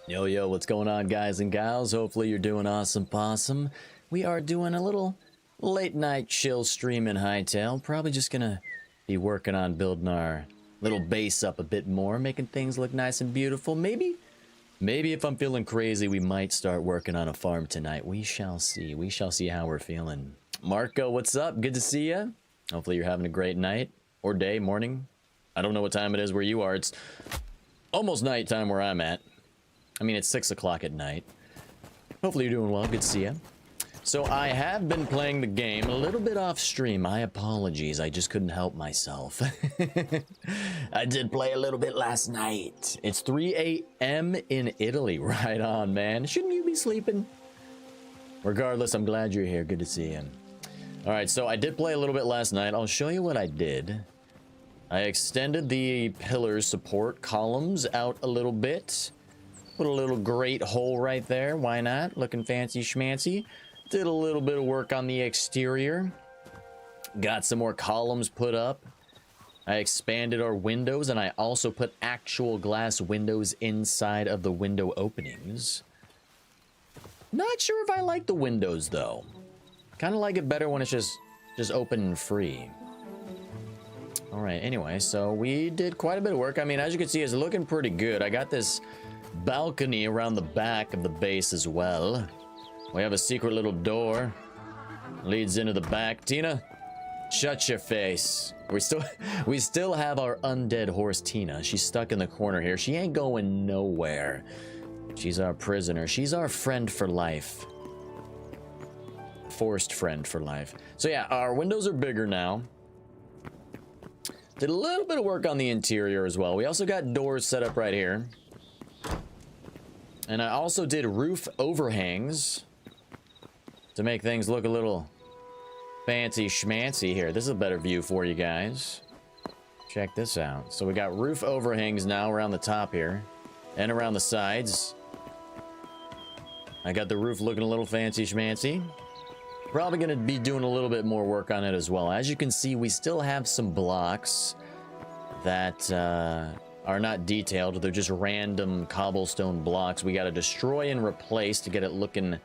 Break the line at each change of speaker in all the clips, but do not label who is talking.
Yo, yo, what's going on, guys and gals? Hopefully you're doing awesome possum. We are doing a little late night chill stream in Hytale. Probably just gonna be working on building our little base up a bit more, making things look nice and beautiful. Maybe if I'm feeling crazy, we might start working on a farm tonight. We shall see. We shall see how we're feeling. Marco, what's up? Good to see you. Hopefully you're having a great night or day, morning. I don't know what time it is where you are. It's almost nighttime where I'm at. I mean, it's 6 o'clock at night. Hopefully you're doing well. Good to see you. So I have been playing the game a little bit off stream. My apologies. I just couldn't help myself. I did play a little bit last night. It's 3 a.m. in Italy. Right on, man. Shouldn't you be sleeping? Regardless, I'm glad you're here. Good to see you. All right, so I did play a little bit last night. I'll show you what I did. I extended the pillar support columns out a little bit. Put a little grate hole right there. Why not? Looking fancy schmancy. Did a little bit of work on the exterior. Got some more columns put up. I expanded our windows, and I also put actual glass windows inside of the window openings. Not sure if I like the windows, though. Kind of like it better when it's just open and free. All right, anyway, so we did quite a bit of work. I mean, as you can see, it's looking pretty good. I got this balcony around the back of the base as well. We have a secret little door. Leads into the back. Tina, shut your face. We still have our undead horse, Tina. She's stuck in the corner here. She ain't going nowhere. She's our prisoner. She's our friend for life. Forced friend for life. So yeah, our windows are bigger now. Did a little bit of work on the interior as well. We also got doors set up right here. And I also did roof overhangs to make things look a little fancy schmancy here. This is a better view for you guys. Check this out. So we got roof overhangs now around the top here and around the sides. I got the roof looking a little fancy schmancy. Probably going to be doing a little bit more work on it as well. As you can see, we still have some blocks that are not detailed. They're just random cobblestone blocks we got to destroy and replace to get it looking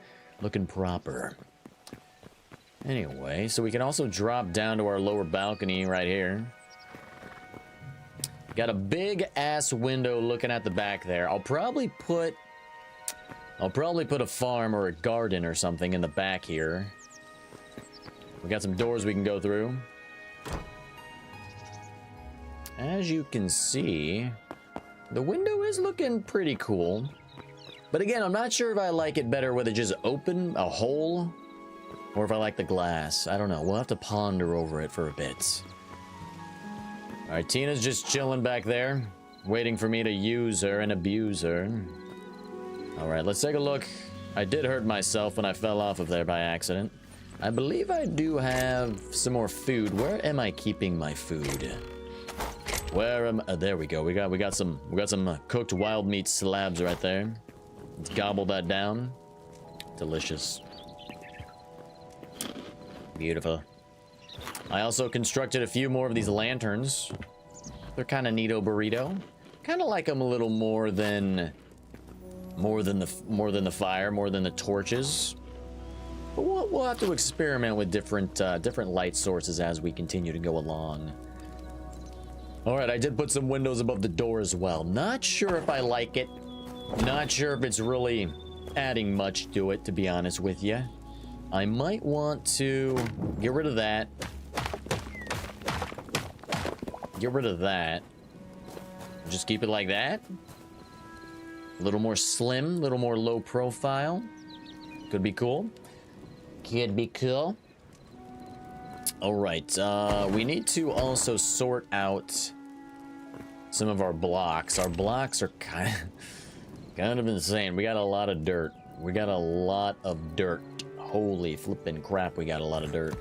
proper. Anyway, so we can also drop down to our lower balcony right here. Got a big ass window looking at the back there. I'll probably put a farm or a garden or something in the back here. We got some doors we can go through. As you can see, the window is looking pretty cool. But again, I'm not sure if I like it better with it just open, a hole, or if I like the glass. I don't know. We'll have to ponder over it for a bit. All right, Tina's just chilling back there, waiting for me to use her and abuse her. All right, let's take a look. I did hurt myself when I fell off of there by accident. I believe I do have some more food. Where am I keeping my food? Where am there we go. We got some cooked wild meat slabs right there. Let's gobble that down. Delicious. Beautiful. I also constructed a few more of these lanterns. They're kind of neato burrito. Kind of like them a little more than the fire, more than the torches. But we'll have to experiment with different light sources as we continue to go along. All right, I did put some windows above the door as well. Not sure if I like it. Not sure if it's really adding much to it, to be honest with you. I might want to get rid of that. Get rid of that. Just keep it like that. A little more slim, a little more low profile. Could be cool. Could be cool. All right, we need to also sort out some of our blocks. Our blocks are kind of insane. We got a lot of dirt. We got a lot of dirt. Holy flippin' crap, we got a lot of dirt.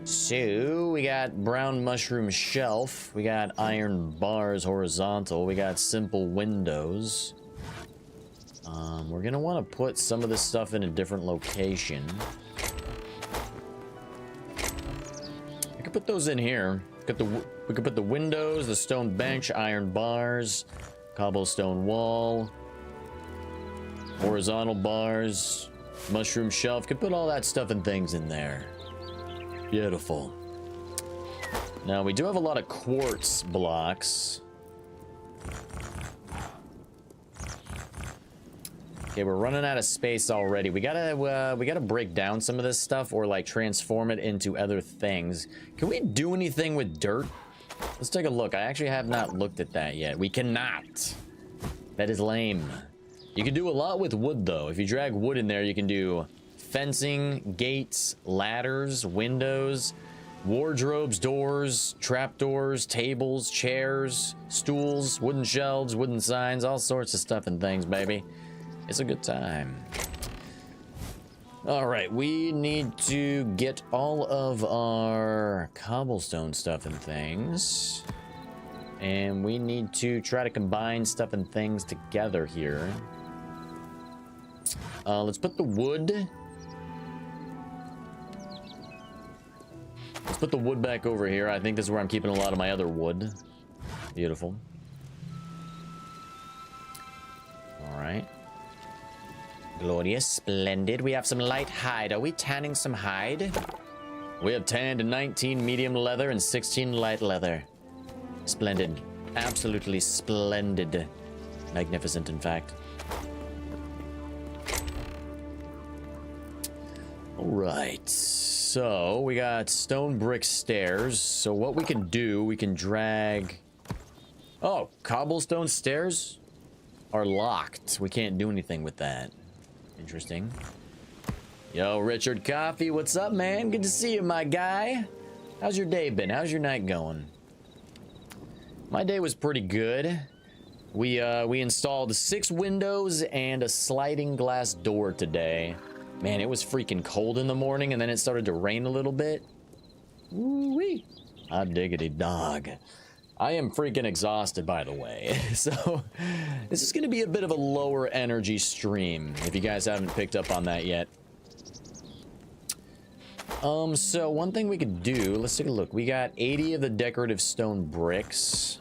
So, we got brown mushroom shelf. We got iron bars horizontal. We got simple windows. We're gonna want to put some of this stuff in a different location. I could put those in here. We could put the windows, the stone bench, iron bars, Cobblestone wall. Horizontal bars. Mushroom shelf. Could put all that stuff and things in there. Beautiful. Now, we do have a lot of quartz blocks. Okay, we're running out of space already. We gotta break down some of this stuff or like transform it into other things. Can we do anything with dirt? Let's take a look. I actually have not looked at that yet. We cannot. That is lame. You can do a lot with wood though. If you drag wood in there, you can do fencing, gates, ladders, windows, wardrobes, doors, trapdoors, tables, chairs, stools, wooden shelves, wooden signs, all sorts of stuff and things, baby. It's a good time. All right, we need to get all of our cobblestone stuff and things. And we need to try to combine stuff and things together here. Let's put the wood. Let's put the wood back over here. I think this is where I'm keeping a lot of my other wood. Beautiful. All right. Glorious, splendid. We have some light hide. Are we tanning some hide? We have tanned 19 medium leather and 16 light leather. Splendid. Absolutely splendid. Magnificent, in fact. All right. So, we got stone brick stairs. So what we can do, we can drag... Oh, cobblestone stairs are locked. We can't do anything with that. Interesting. Yo, Richard Coffee, what's up, man? Good to see you, my guy. How's your day been? How's your night going? My day was pretty good. We installed 6 windows and a sliding glass door today. Man, it was freaking cold in the morning, and then it started to rain a little bit. Woo-wee. Hot diggity dog. I am freaking exhausted, by the way. So, this is going to be a bit of a lower energy stream, if you guys haven't picked up on that yet. So one thing we could do, let's take a look. We got 80 of the decorative stone bricks.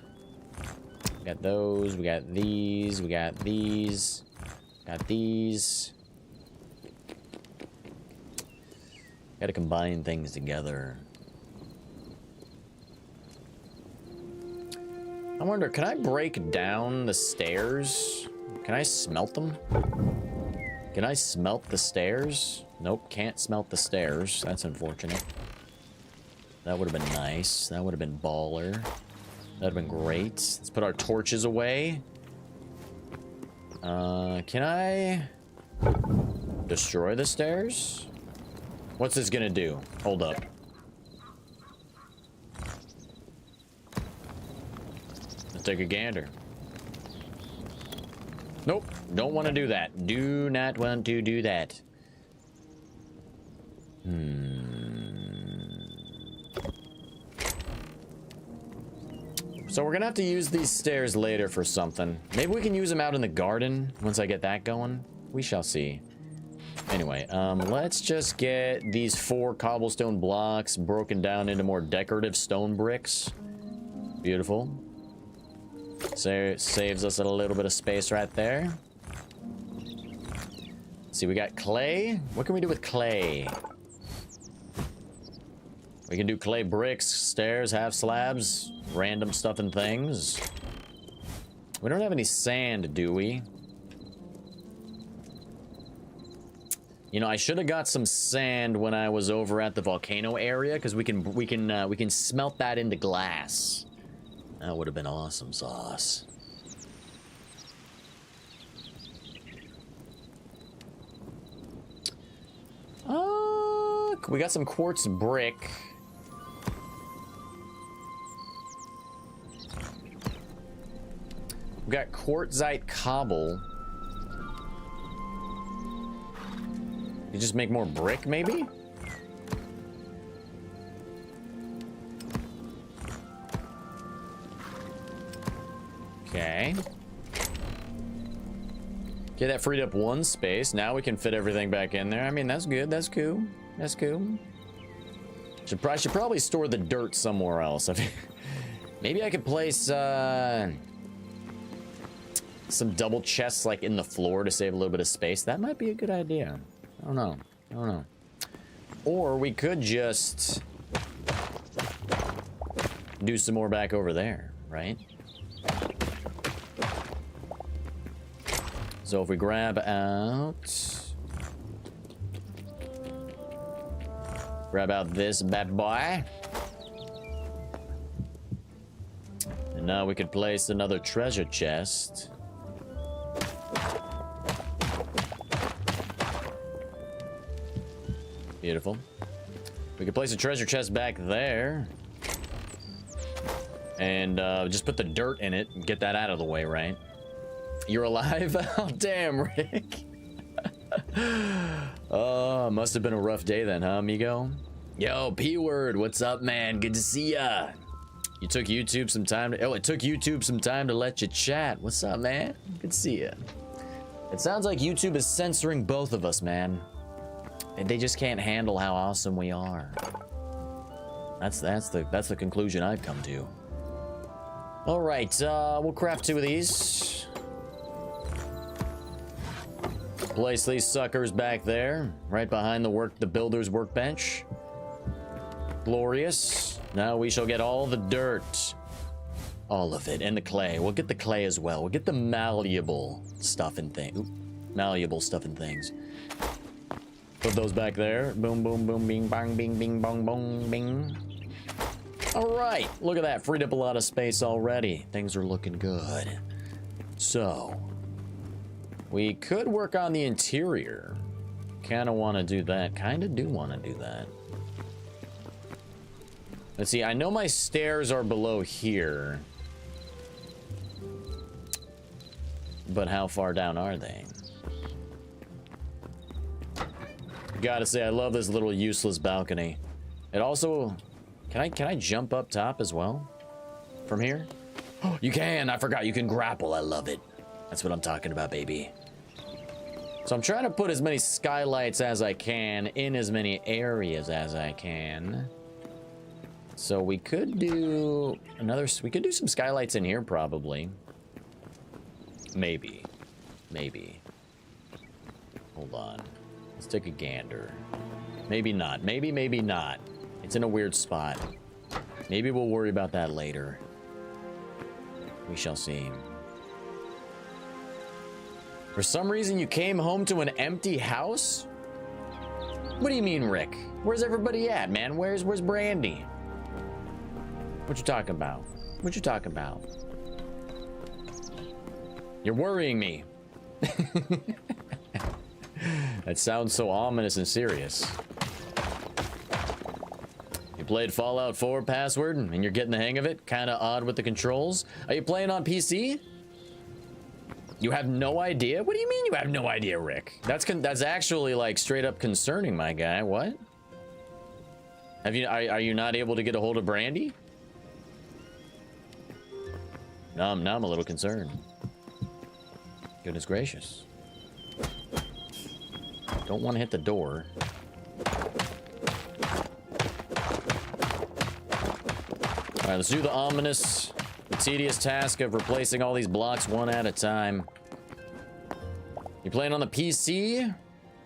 We got those, we got these, we got these, got these. Got to combine things together. I wonder, can I break down the stairs? Can I smelt them? Can I smelt the stairs? Nope, can't smelt the stairs. That's unfortunate. That would have been nice. That would have been baller. That would have been great. Let's put our torches away. Can I destroy the stairs? What's this gonna do? Hold up. Let's take a gander. Nope, don't want to do that. Do not want to do that. So we're gonna have to use these stairs later for something. Maybe we can use them out in the garden once I get that going. We shall see. Anyway, let's just get these 4 cobblestone blocks broken down into more decorative stone bricks. Beautiful. So saves us a little bit of space right there. Let's see, we got clay. What can we do with clay? We can do clay bricks, stairs, half slabs, random stuff and things. We don't have any sand, do we? You know, I should have got some sand when I was over at the volcano area, because we can smelt that into glass. That would have been awesome sauce. We got some quartz brick. We got quartzite cobble. You just make more brick, maybe? Okay. Okay, that freed up 1 space. Now we can fit everything back in there. I mean, that's good. That's cool. That's cool. Should probably store the dirt somewhere else. Maybe I could place, some double chests like in the floor to save a little bit of space. That might be a good idea. I don't know. I don't know. Or we could just do some more back over there, right? So if we grab out this bad boy. And now we could place another treasure chest. Beautiful. We could place a treasure chest back there. And just put the dirt in it and get that out of the way, right? You're alive? Oh, damn, Rick. Oh, must have been a rough day then, huh, amigo? Yo, P-word, what's up, man? Good to see ya. You took YouTube some time to... Oh, it took YouTube some time to let you chat. What's up, man? Good to see ya. It sounds like YouTube is censoring both of us, man. They just can't handle how awesome we are. That's the conclusion I've come to. All right, we'll craft 2 of these. Place these suckers back there, right behind the builder's workbench. Glorious. Now we shall get all the dirt. All of it, and the clay. We'll get the clay as well. We'll get the malleable stuff and things. Malleable stuff and things. Put those back there. Boom, boom, boom, bing, bang, bing, bing, bong, bong, bing. All right, look at that. Freed up a lot of space already. Things are looking good. So, we could work on the interior. Kind of want to do that. Kind of do want to do that. Let's see. I know my stairs are below here. But how far down are they? Gotta say, I love this little useless balcony. It also... Can I jump up top as well? From here? Oh, you can! I forgot you can grapple. I love it. That's what I'm talking about, baby. So I'm trying to put as many skylights as I can in as many areas as I can. So we could do we could do some skylights in here probably. Maybe. Maybe. Hold on. Let's take a gander. Maybe not. Maybe not. It's in a weird spot. Maybe we'll worry about that later. We shall see. For some reason, you came home to an empty house? What do you mean, Rick? Where's everybody at, man? Where's Brandy? What you talking about? What you talking about? You're worrying me. That sounds so ominous and serious. You played Fallout 4 password and you're getting the hang of it? Kind of odd with the controls. Are you playing on PC? You have no idea? What do you mean you have no idea, Rick? That's actually like straight up concerning, my guy. What? Are you not able to get a hold of Brandy? Now I'm a little concerned. Goodness gracious. Don't want to hit the door. All right, let's do the ominous, the tedious task of replacing all these blocks one at a time. You playing on the PC?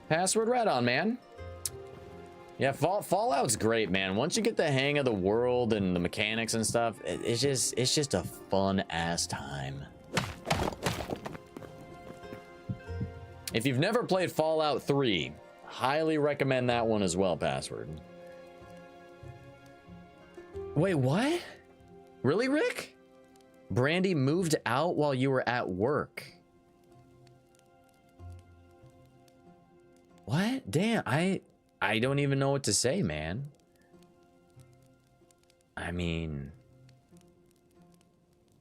Password? Right on, man. Yeah, Fallout's great, man. Once you get the hang of the world and the mechanics and stuff, it's just a fun ass time. If you've never played Fallout 3, highly recommend that one as well, Password. Wait, what? Really, Rick? Brandy moved out while you were at work. What? Damn, I don't even know what to say, man. I mean,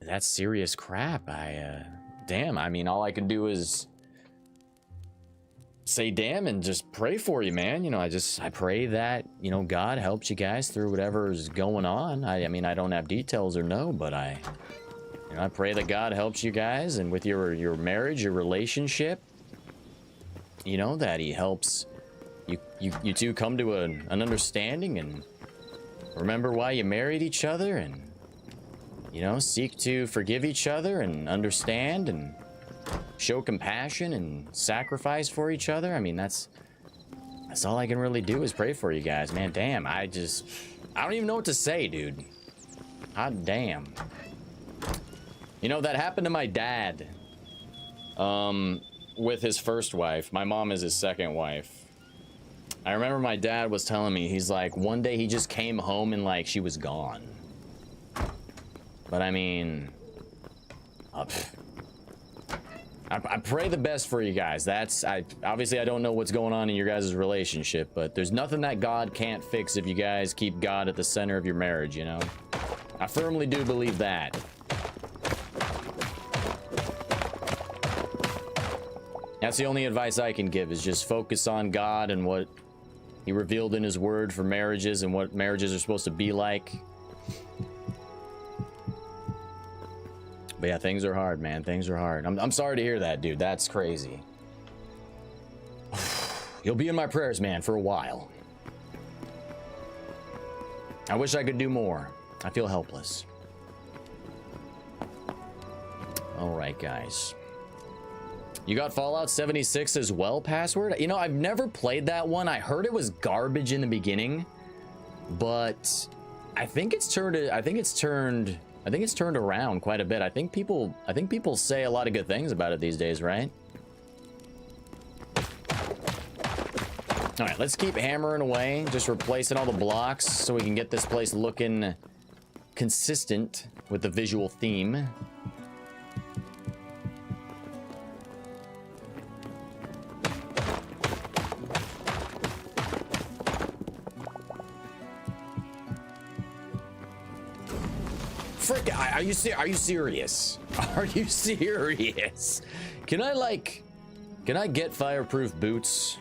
that's serious crap. Damn, I mean, all I can do is say damn and just pray for you, man. You know, I pray that, you know, God helps you guys through whatever's going on. I mean, I don't have details or know, but I pray that God helps you guys, and with your marriage, your relationship, you know, that he helps you two come to an understanding and remember why you married each other, and, you know, seek to forgive each other and understand and show compassion and sacrifice for each other. I mean, that's all I can really do is pray for you guys, man. Damn, I don't even know what to say, dude. Hot damn. You know, that happened to my dad. With his first wife. My mom is his second wife. I remember my dad was telling me, he's like, one day he just came home and like she was gone. But I mean, I pray the best for you guys. Obviously I don't know what's going on in your guys' relationship, but there's nothing that God can't fix if you guys keep God at the center of your marriage, you know? I firmly do believe that. That's the only advice I can give, is just focus on God and what he revealed in his word for marriages and what marriages are supposed to be like. But yeah, things are hard, man. Things are hard. I'm sorry to hear that, dude. That's crazy. You'll be in my prayers, man, for a while. I wish I could do more. I feel helpless. All right, guys. You got Fallout 76 as well, password? You know, I've never played that one. I heard it was garbage in the beginning, but I think it's turned around quite a bit. I think people say a lot of good things about it these days, right? All right, let's keep hammering away, just replacing all the blocks so we can get this place looking consistent with the visual theme. Frick, are you serious? Are you serious? Can I get fireproof boots?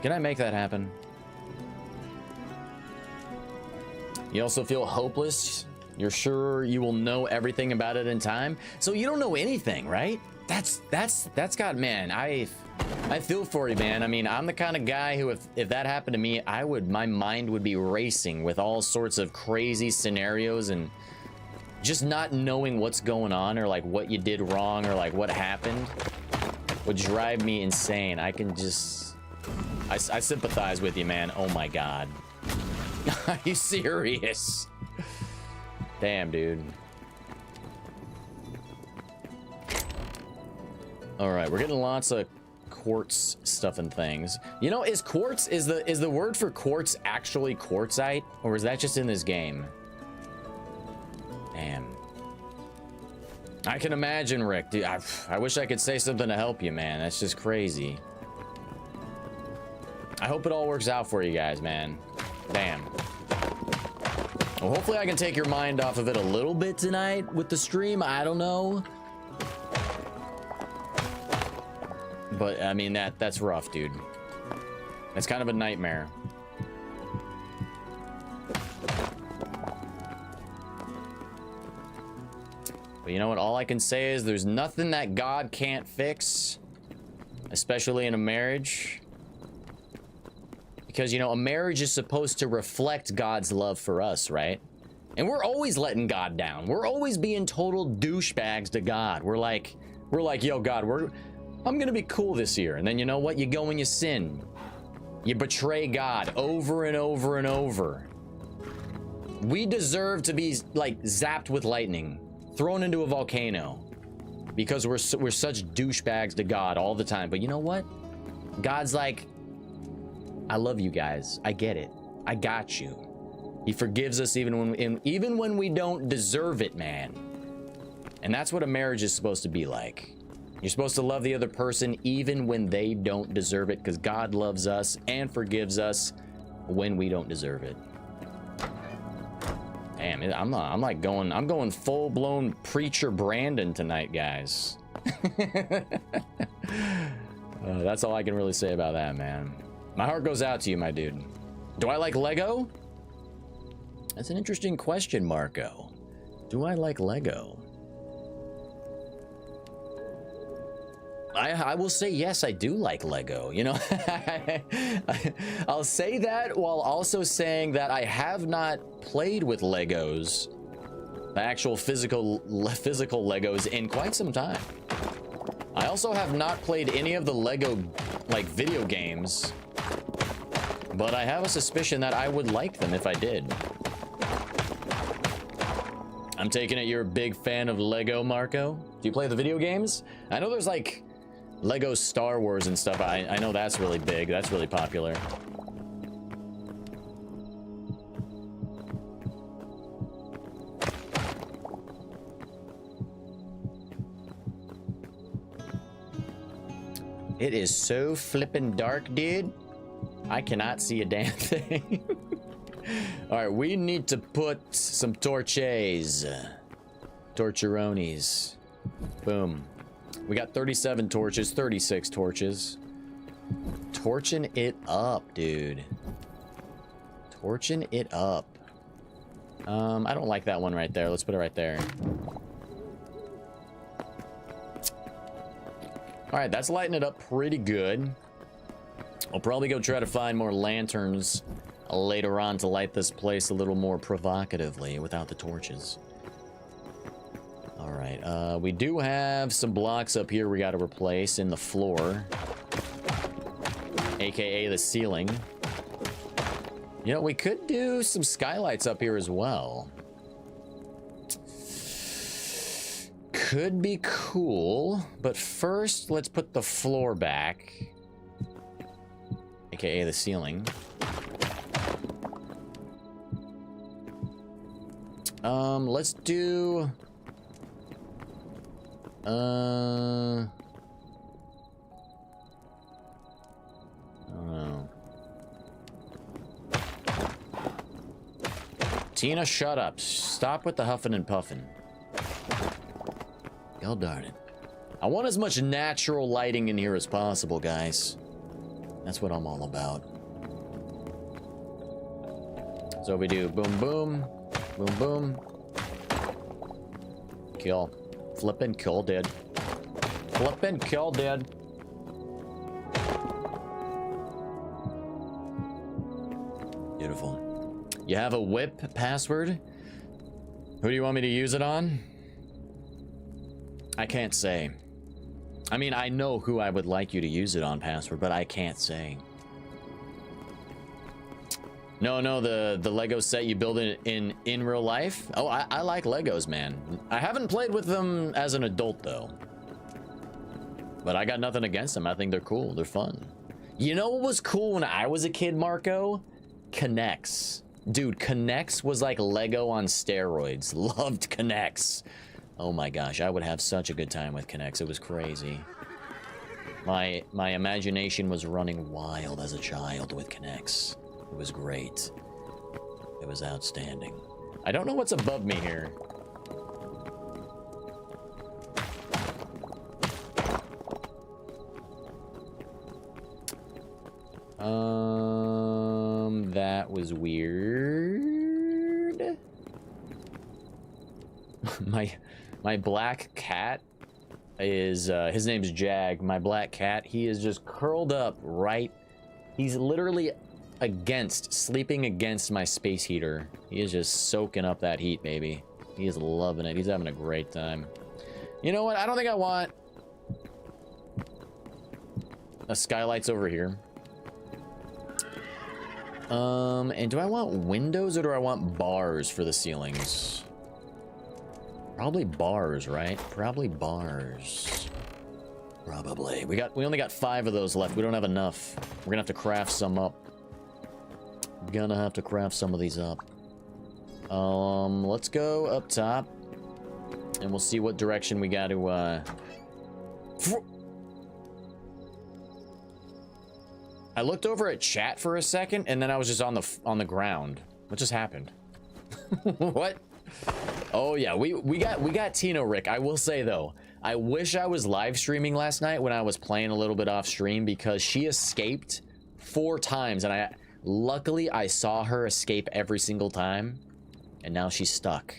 Can I make that happen? You also feel hopeless? You're sure you will know everything about it in time? So you don't know anything, right? That's got, man, I feel for you, man. I mean, I'm the kind of guy who, if that happened to me, my mind would be racing with all sorts of crazy scenarios, and just not knowing what's going on, or like what you did wrong, or like what happened, would drive me insane. I sympathize with you, man. Oh my God. Are you serious? Damn, dude. All right, we're getting lots of quartz stuff and things. You know, is the word for quartz actually quartzite, or is that just in this game? Damn. I can imagine, Rick. Dude, I wish I could say something to help you, man. That's just crazy. I hope it all works out for you guys, man. Damn. Well, hopefully I can take your mind off of it a little bit tonight with the stream. I don't know. But, I mean, that's rough, dude. That's kind of a nightmare. But you know what? All I can say is there's nothing that God can't fix, especially in a marriage. Because, you know, a marriage is supposed to reflect God's love for us, right? And we're always letting God down. We're always being total douchebags to God. We're like, yo, God, I'm gonna be cool this year. And then you know what? You go and you sin. You betray God over and over and over. We deserve to be, like, zapped with lightning, thrown into a volcano, because we're such douchebags to God all the time. But you know what? God's like, I love you guys. I get it. I got you. He forgives us even when we don't deserve it, man. And that's what a marriage is supposed to be like. You're supposed to love the other person even when they don't deserve it, because God loves us and forgives us when we don't deserve it. Damn, I'm going full-blown preacher Brandon tonight, guys. That's all I can really say about that, man. My heart goes out to you, my dude. Do I like Lego? That's an interesting question, Marco. Do I like Lego? I will say yes, I do like Lego. You know, I'll say that while also saying that I have not played with Legos, the actual physical Legos, in quite some time. I also have not played any of the Lego, like, video games. But I have a suspicion that I would like them if I did. I'm taking it you're a big fan of Lego, Marco? Do you play the video games? I know there's, like, Lego Star Wars and stuff. I know that's really big. That's really popular. It is so flippin' dark, dude. I cannot see a damn thing. All right, we need to put some torches. Torcheronis. Boom. We got 37 torches, 36 torches. Torching it up, dude. Torching it up. I don't like that one right there. Let's put it right there. All right, that's lighting it up pretty good. I'll probably go try to find more lanterns later on to light this place a little more provocatively without the torches. All right, we do have some blocks up here we got to replace in the floor, aka the ceiling. You know, we could do some skylights up here as well. Could be cool, but first let's put the floor back, aka the ceiling. Let's do I don't know. Tina, shut up. Stop with the huffing and puffing. God darn it. I want as much natural lighting in here as possible, guys. That's what I'm all about. So we do boom, boom, boom, boom. Kill. Flippin' kill dead. Flippin' kill dead. Beautiful. You have a whip password? Who do you want me to use it on? I can't say. I mean, I know who I would like you to use it on, password, but I can't say. No, the Lego set you build it in real life? Oh, I like Legos, man. I haven't played with them as an adult, though. But I got nothing against them. I think they're cool. They're fun. You know what was cool when I was a kid, Marco? K'NEX. Dude, K'NEX was like Lego on steroids. Loved K'NEX. Oh my gosh, I would have such a good time with K'NEX. It was crazy. My imagination was running wild as a child with K'NEX. It was great. It was outstanding. I don't know what's above me here. That was weird. My black cat is, his name's Jag. My black cat, he is just curled up right. He's literally sleeping against my space heater. He is just soaking up that heat, baby. He is loving it. He's having a great time. You know what? I don't think I want a skylights over here. And do I want windows or do I want bars for the ceilings? Probably bars, right? Probably bars. Probably. We only got 5 of those left. We don't have enough. We're gonna have to craft some up. Gonna have to craft some of these up. Let's go up top and we'll see what direction we got to I looked over at chat for a second and then I was just on the ground. What just happened? What? Oh yeah, we got Tino Rick. I will say though, I wish I was live streaming last night when I was playing a little bit off stream because she escaped 4 times and luckily I saw her escape every single time and now she's stuck.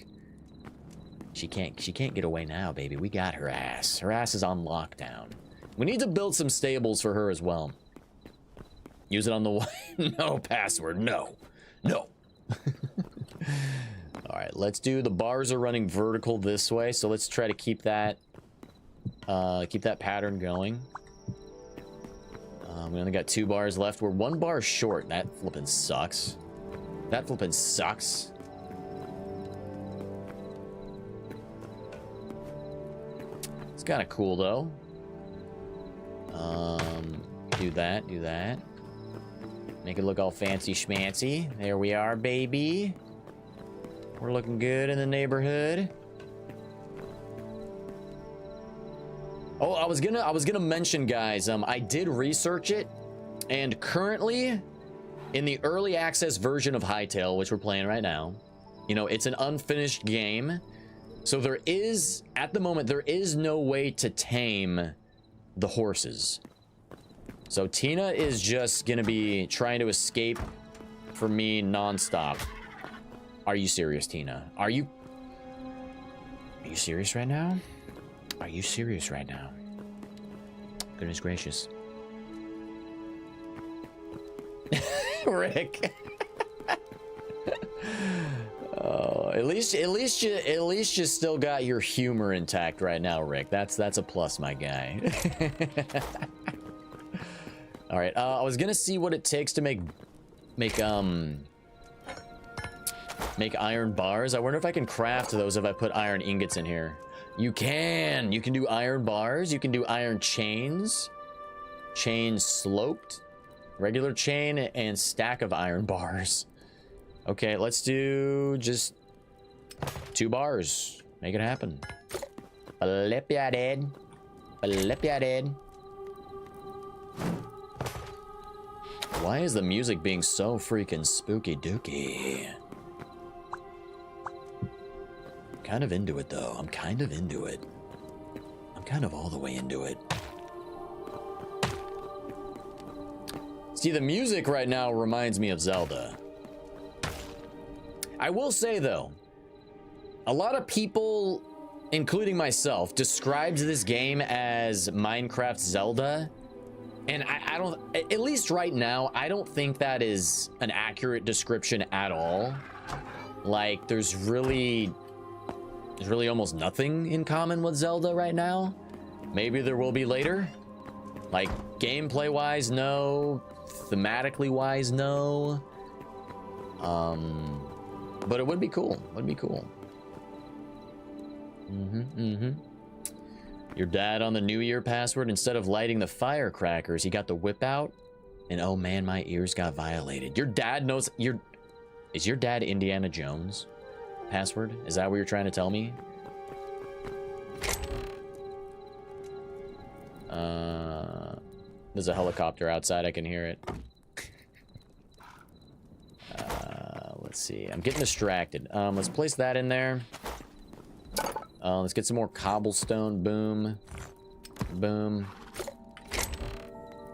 She can't get away now, baby. We got her ass. Her ass is on lockdown. We need to build some stables for her as well. Use it on the no password. No. All right, let's do the bars are running vertical this way, so let's try to keep that Keep that pattern going. We only got 2 bars left. We're 1 bar short. That flippin' sucks. That flippin' sucks. It's kind of cool, though. Do that, do that. Make it look all fancy schmancy. There we are, baby. We're looking good in the neighborhood. Oh, I was gonna mention, guys, I did research it, and currently, in the early access version of Hytale, which we're playing right now, you know, it's an unfinished game, so there is, at the moment, there is no way to tame the horses. So Tina is just gonna be trying to escape from me nonstop. Are you serious, Tina? Are you serious right now? Are you serious right now? Goodness gracious. Rick. Oh, at least you still got your humor intact right now, Rick. That's a plus, my guy. All right, I was gonna see what it takes to make iron bars. I wonder if I can craft those if I put iron ingots in here. You can do iron bars. You can do iron chains, chain sloped, regular chain, and stack of iron bars. Okay, let's do just 2 bars. Make it happen. Wullfbyte. Wullfbyte. Why is the music being so freaking spooky dooky? Kind of into it, though. I'm kind of into it. I'm kind of all the way into it. See, the music right now reminds me of Zelda. I will say, though, a lot of people, including myself, described this game as Minecraft Zelda. And I don't, at least right now, I don't think that is an accurate description at all. Like, there's really almost nothing in common with Zelda right now. Maybe there will be later. Like, gameplay wise, no. Thematically wise, no. But it would be cool. It would be cool. Your dad on the New Year password, instead of lighting the firecrackers, he got the whip out. And oh man, my ears got violated. Your dad knows is your dad Indiana Jones? Password? Is that what you're trying to tell me? There's a helicopter outside. I can hear it. Let's see. I'm getting distracted. Let's place that in there. Let's get some more cobblestone. Boom. Boom.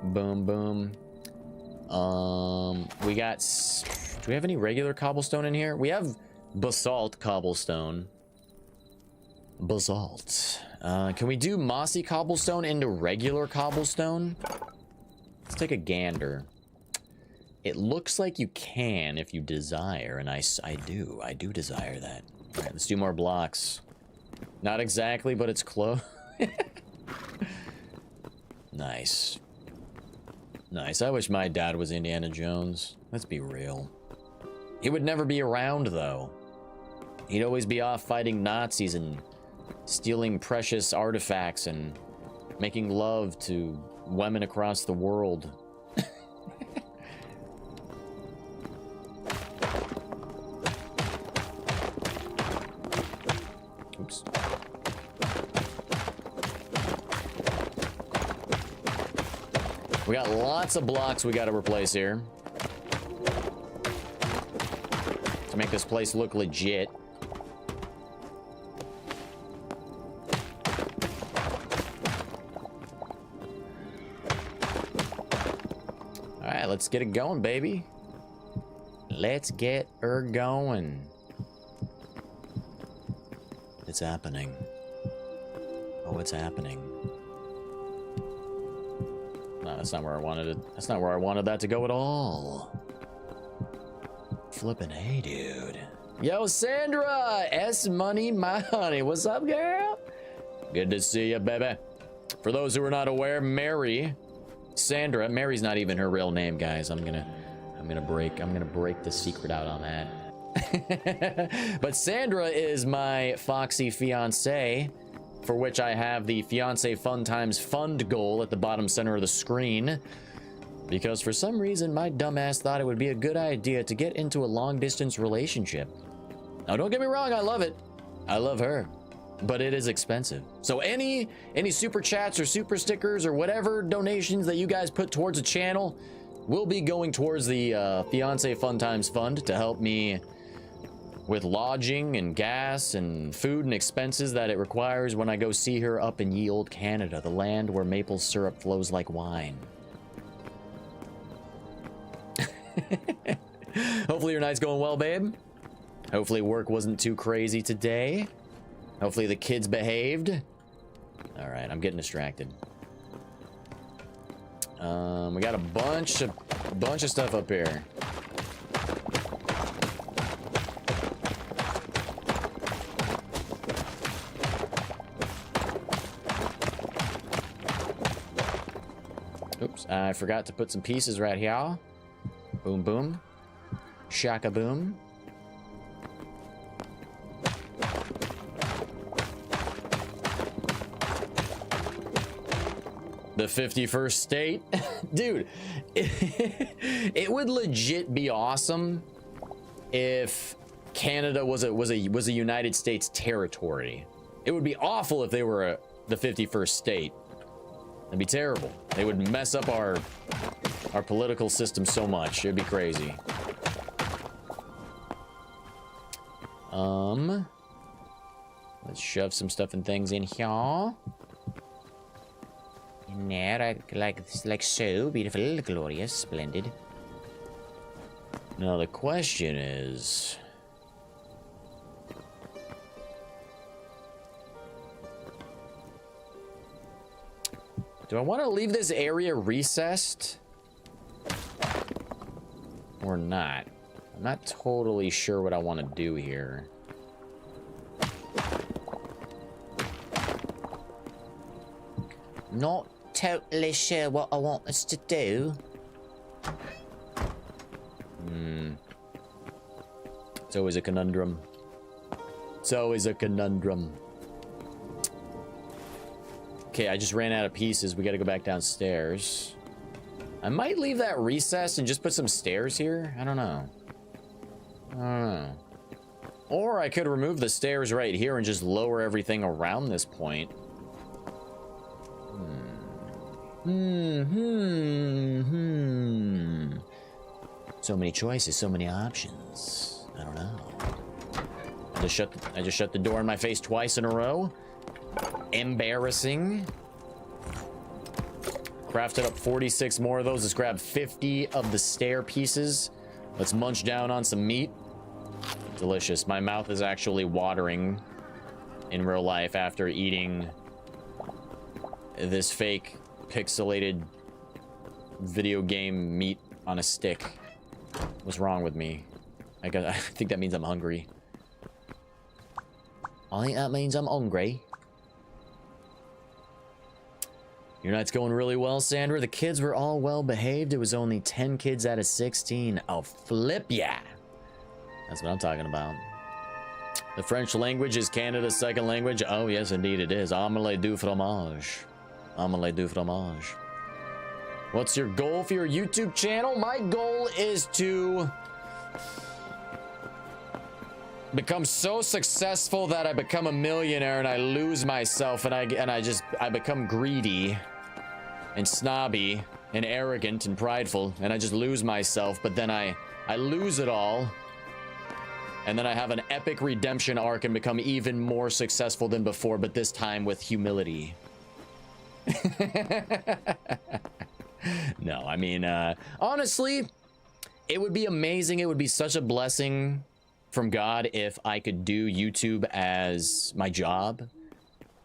Boom, boom. We got... Do we have any regular cobblestone in here? We have basalt cobblestone. Basalt. Can we do mossy cobblestone into regular cobblestone? Let's take a gander. It looks like you can if you desire, and I do desire that. All right, let's do more blocks. Not exactly, but it's close. Nice. Nice. I wish my dad was Indiana Jones. Let's be real. He would never be around, though. He'd always be off fighting Nazis and stealing precious artifacts and making love to women across the world. Oops. We got lots of blocks we got to replace here to make this place look legit. All right, let's get it going, baby. Let's get her going. It's happening. Oh, it's happening. No, that's not where I wanted it. That's not where I wanted that to go at all. Flippin' hey, dude. Yo, Sandra! S Money, my honey. What's up, girl? Good to see you, baby. For those who are not aware, Sandra, Mary's not even her real name, guys. I'm gonna break the secret out on that. But Sandra is my foxy fiance, for which I have the Fiance Fun Times Fund goal at the bottom center of the screen. Because for some reason, my dumbass thought it would be a good idea to get into a long-distance relationship. Now, don't get me wrong, I love it. I love her. But it is expensive. So any super chats or super stickers or whatever donations that you guys put towards the channel will be going towards the Fiance Fun Times Fund to help me with lodging and gas and food and expenses that it requires when I go see her up in ye old Canada, the land where maple syrup flows like wine. Hopefully your night's going well, babe. Hopefully work wasn't too crazy today. Hopefully the kids behaved. All right, I'm getting distracted. We got a bunch of stuff up here. Oops, I forgot to put some pieces right here. Boom, boom. Shaka boom. The 51st state. Dude, it would legit be awesome if Canada was a United States territory. It would be awful if they were the 51st state. That'd be terrible. They would mess up our political system so much. It'd be crazy. Let's shove some stuff and things in here. In there, like so beautiful, glorious, splendid. Now the question is, do I want to leave this area recessed or not? I'm not totally sure what I want to do here. Not totally sure what I want us to do. It's always a conundrum. It's always a conundrum. Okay, I just ran out of pieces. We got to go back downstairs. I might leave that recess and just put some stairs here. I don't know. Or I could remove the stairs right here and just lower everything around this point. So many choices, so many options. I don't know. I just shut the door in my face twice in a row. Embarrassing. Crafted up 46 more of those. Let's grab 50 of the stair pieces. Let's munch down on some meat. Delicious. My mouth is actually watering in real life after eating this fake pixelated video game meat on a stick. What's wrong with me? I think that means I'm hungry. I think that means I'm hungry. Your night's going really well, Sandra. The kids were all well behaved. It was only 10 kids out of 16. I'll flip ya. That's what I'm talking about. The French language is Canada's second language. Oh, yes, indeed it is. Omelette du fromage. Omelette du fromage. What's your goal for your YouTube channel? My goal is to become so successful that I become a millionaire and I lose myself and I become greedy and snobby and arrogant and prideful and I just lose myself, but then I lose it all and then I have an epic redemption arc and become even more successful than before, but this time with humility. No, I mean, honestly, it would be amazing. It would be such a blessing from God if I could do YouTube as my job.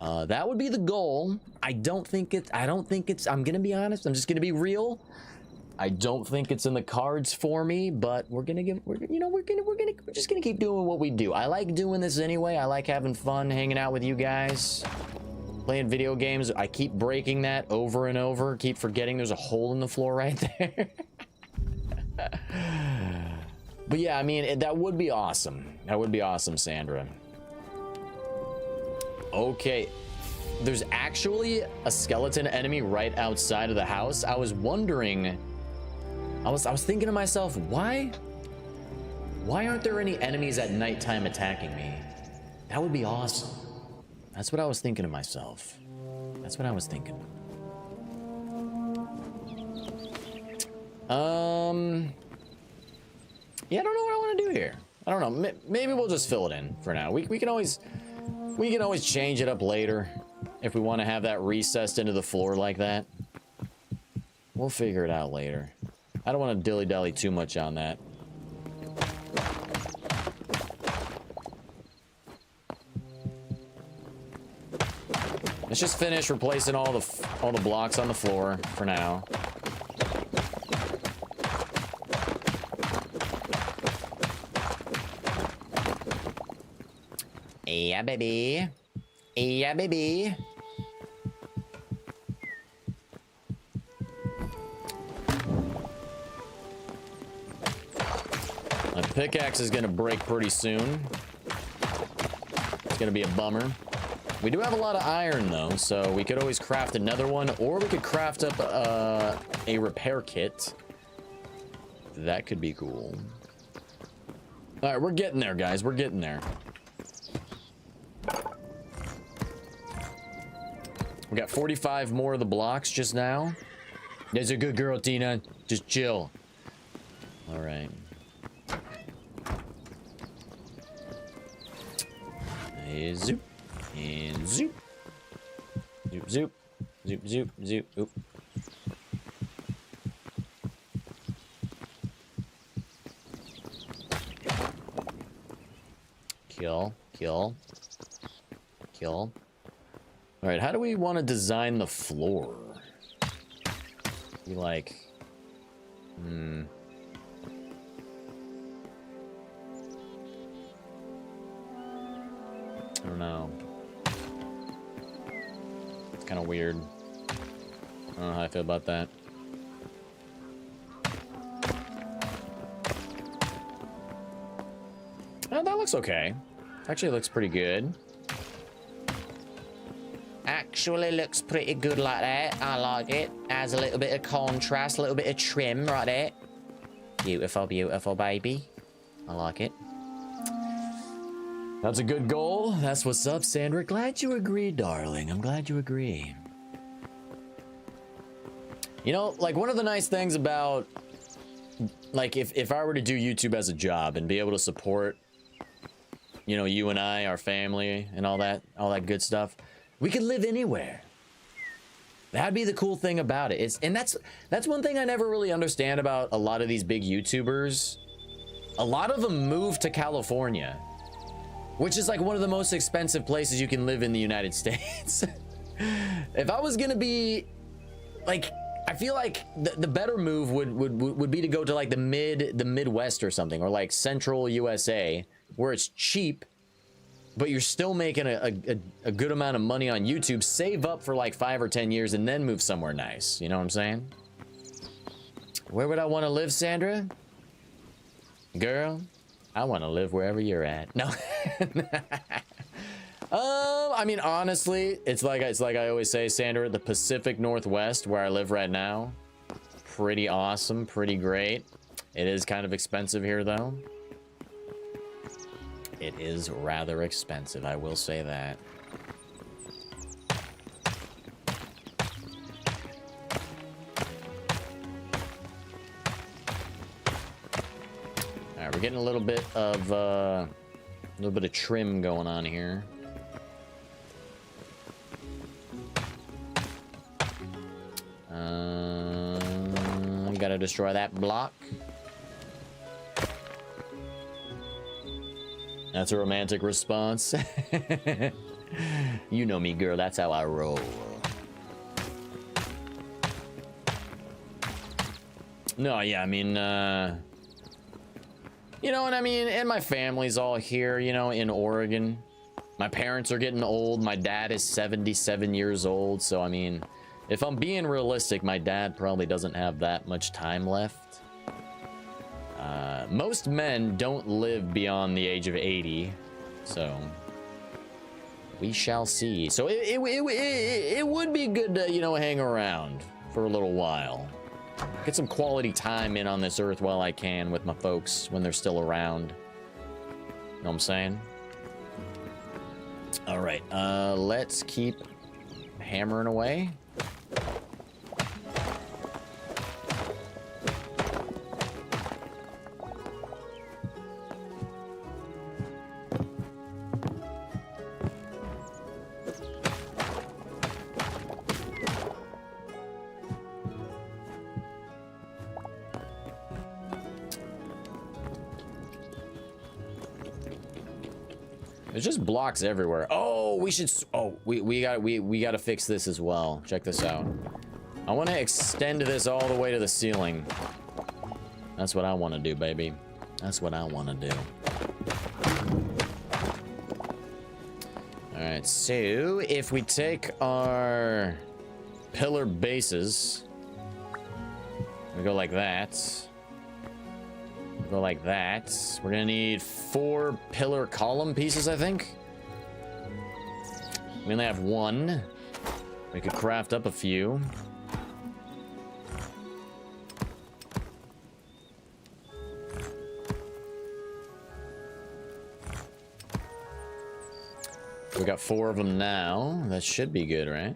That would be the goal. I'm gonna be honest. I'm just gonna be real. I don't think it's in the cards for me, but we're just gonna keep doing what we do. I like doing this anyway. I like having fun, hanging out with you guys. playing video games, I keep breaking that over and over. Keep forgetting there's a hole in the floor right there. But yeah, I mean, that would be awesome. That would be awesome, Sandra. Okay. There's actually a skeleton enemy right outside of the house. I was wondering... I was thinking to myself, why aren't there any enemies at nighttime attacking me? That would be awesome. That's what I was thinking to myself. That's what I was thinking. Yeah, I don't know what I want to do here. I don't know. Maybe we'll just fill it in for now. We can always change it up later if we want to have that recessed into the floor like that. We'll figure it out later. I don't want to dilly-dally too much on that. Let's just finish replacing all the blocks on the floor for now. Yeah, baby. Yeah, baby. My pickaxe is gonna break pretty soon. It's gonna be a bummer. We do have a lot of iron though, so we could always craft another one, or we could craft up a repair kit. That could be cool. All right, we're getting there, guys. We're getting there. We got 45 more of the blocks just now. That's a good girl, Tina. Just chill. All right. And zoop. And zoop. Zoop, zoop. Zoop, zoop, zoop. Oop. Kill, kill. Kill. All right, how do we want to design the floor? Be like, I don't know. It's kind of weird. I don't know how I feel about that. Oh, that looks okay. Actually looks pretty good. Actually looks pretty good like that. I like it. Adds a little bit of contrast, a little bit of trim right there. Beautiful, beautiful, baby. I like it. That's a good goal. That's what's up, Sandra. Glad you agree, darling. I'm glad you agree. You know, like, one of the nice things about, like, if I were to do YouTube as a job and be able to support, you know, you and I, our family, and all that good stuff, we could live anywhere. That'd be the cool thing about it. And that's one thing I never really understand about a lot of these big YouTubers. A lot of them move to California, which is like one of the most expensive places you can live in the United States. If I was gonna be like, I feel like the better move would be to go to like the Midwest or something, or like Central USA, where it's cheap, but you're still making a good amount of money on YouTube. Save up for like 5 or 10 years and then move somewhere nice. You know what I'm saying? Where would I want to live, Sandra? Girl, I want to live wherever you're at. No. I mean, honestly, it's like I always say, Sandra, the Pacific Northwest, where I live right now, pretty awesome, pretty great. It is kind of expensive here, though. It is rather expensive, I will say that. All right, we're getting a little bit of trim going on here. Gotta destroy that block. That's a romantic response. You know me, girl. That's how I roll. No, yeah, I mean, you know what I mean? And my family's all here, you know, in Oregon. My parents are getting old. My dad is 77 years old. So, I mean, if I'm being realistic, my dad probably doesn't have that much time left. Most men don't live beyond the age of 80. So, we shall see. So, it would be good to, you know, hang around for a little while. Get some quality time in on this earth while I can with my folks when they're still around. Know what I'm saying? All right, let's keep hammering away. There's just blocks everywhere. Oh, we should. Oh, we gotta fix this as well. Check this out. I want to extend this all the way to the ceiling. That's what I want to do, baby. That's what I want to do. All right. So if we take our pillar bases, we go like that. Go like that. We're gonna need 4 pillar column pieces, I think. We only have 1. We could craft up a few. We got 4 of them now. That should be good, right?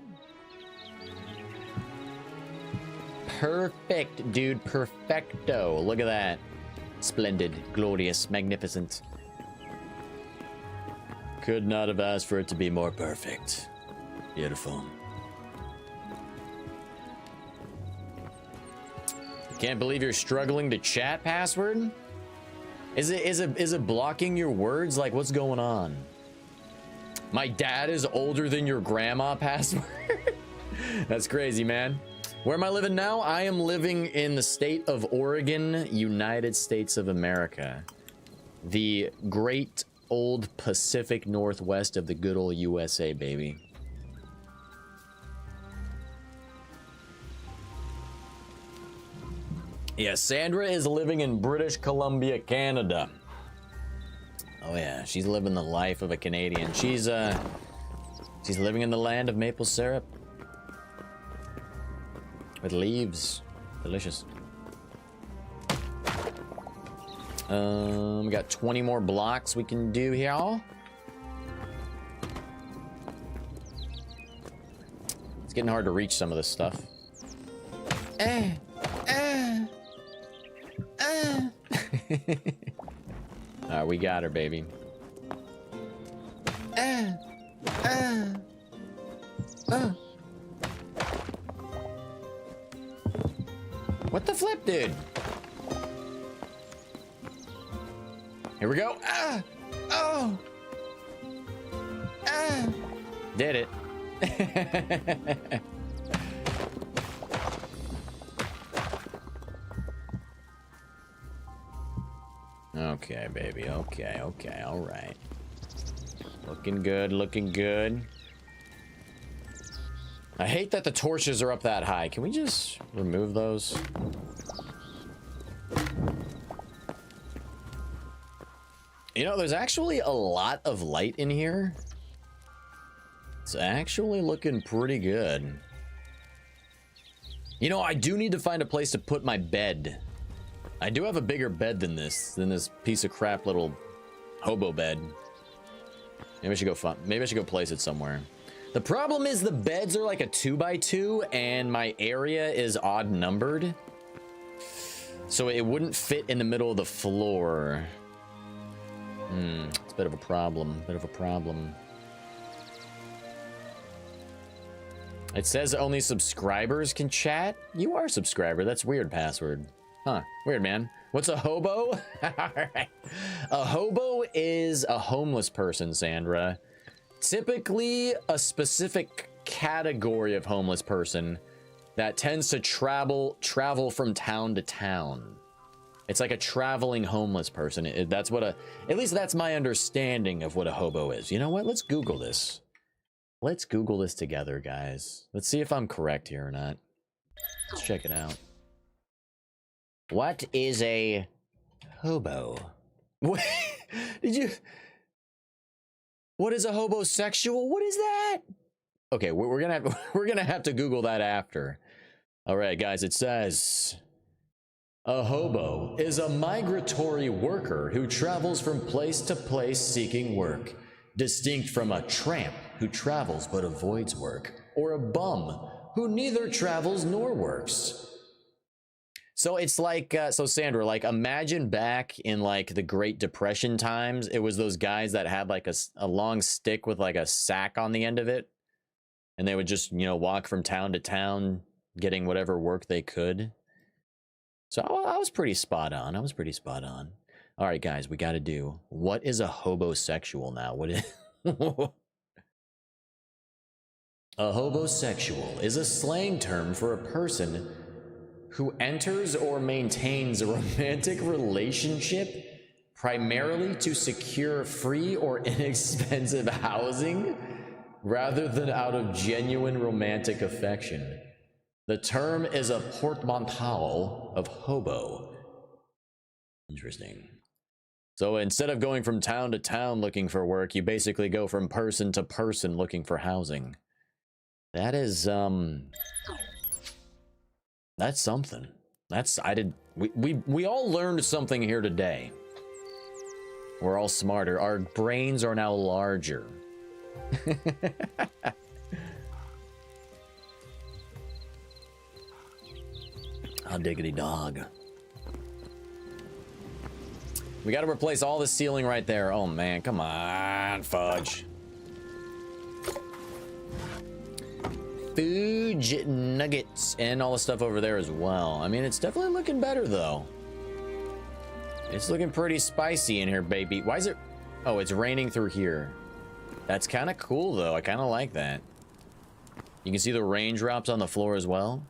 Perfect, dude. Perfecto. Look at that. Splendid, glorious, magnificent. Could not have asked for it to be more perfect. Beautiful. Can't believe you're struggling to chat, password? Is it blocking your words? Like, what's going on? My dad is older than your grandma, password? That's crazy, man. Where am I living now? I am living in the state of Oregon, United States of America. The great old Pacific Northwest of the good old USA, baby. Yeah, Sandra is living in British Columbia, Canada. Oh yeah, she's living the life of a Canadian. She's living in the land of maple syrup. With leaves. Delicious. We got 20 more blocks we can do here. It's getting hard to reach some of this stuff. Alright, we got her, baby. What the flip, dude? Here we go. Oh. Did it. Okay, baby. Okay, all right. Looking good, looking good. I hate that the torches are up that high. Can we just remove those? You know, there's actually a lot of light in here. It's actually looking pretty good. You know, I do need to find a place to put my bed. I do have a bigger bed than this piece of crap little hobo bed. Maybe I should go place it somewhere. The problem is the beds are like a 2x2 and my area is odd numbered. So it wouldn't fit in the middle of the floor. It's a bit of a problem, It says only subscribers can chat. You are a subscriber. That's weird, password. Huh, weird, man. What's a hobo? Alright. A hobo is a homeless person, Sandra. Typically a specific category of homeless person that tends to travel from town to town. It's like a traveling homeless person. That's what at least that's my understanding of what a hobo is. You know what? Let's Google this. Let's Google this together, guys. Let's see if I'm correct here or not. Let's check it out. What is a hobo? What did you? What is a hobosexual? What is that? Okay, we're gonna have to Google that after. All right, guys. It says a hobo is a migratory worker who travels from place to place seeking work, distinct from a tramp who travels but avoids work, or a bum who neither travels nor works. So it's like, so Sandra, like imagine back in like the Great Depression times, it was those guys that had like a long stick with like a sack on the end of it. And they would just, you know, walk from town to town, getting whatever work they could. So I was pretty spot on. I was pretty spot on. All right, guys, we got to do, what is a hobosexual now? What is... A hobosexual is a slang term for a person who enters or maintains a romantic relationship primarily to secure free or inexpensive housing rather than out of genuine romantic affection. The term is a portmanteau of hobo. Interesting. So instead of going from town to town looking for work, you basically go from person to person looking for housing. That is, that's something. We all learned something here today. We're all smarter. Our brains are now larger. Oh, diggity dog. We got to replace all the ceiling right there. Oh man, come on, fudge. Fudge nuggets and all the stuff over there as well. I mean, it's definitely looking better though. It's looking pretty spicy in here, baby. Why is it? Oh, it's raining through here. That's kind of cool though. I kind of like that. You can see the raindrops on the floor as well.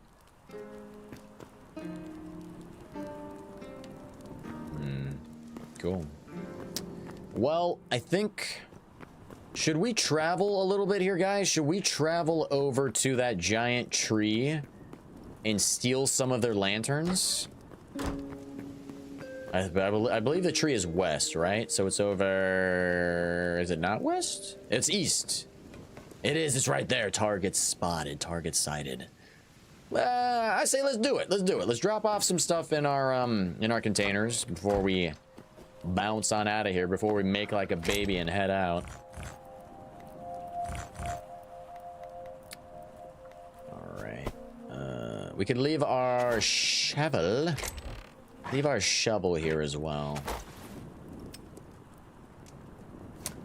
Cool. Well, I think... Should we travel a little bit here, guys? Should we travel over to that giant tree and steal some of their lanterns? I believe the tree is west, right? So it's over... Is it not west? It's east. It is. It's right there. Target spotted. Target sighted. I say let's do it. Let's do it. Let's drop off some stuff in our containers before we bounce on out of here, before we make like a baby and head out. We can leave our shovel. Leave our shovel here as well.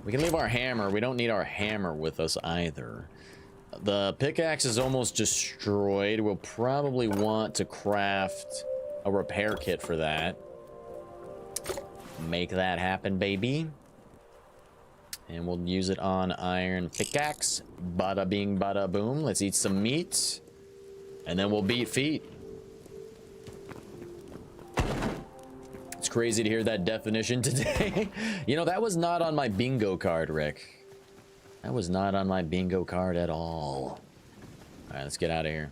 We can leave our hammer. We don't need our hammer with us either. The pickaxe is almost destroyed. We'll probably want to craft a repair kit for that. Make that happen, baby. And we'll use it on iron pickaxe. Bada bing, bada boom. Let's eat some meat. And then we'll beat feet. It's crazy to hear that definition today. You know, that was not on my bingo card, Rick. That was not on my bingo card at all. All right, let's get out of here.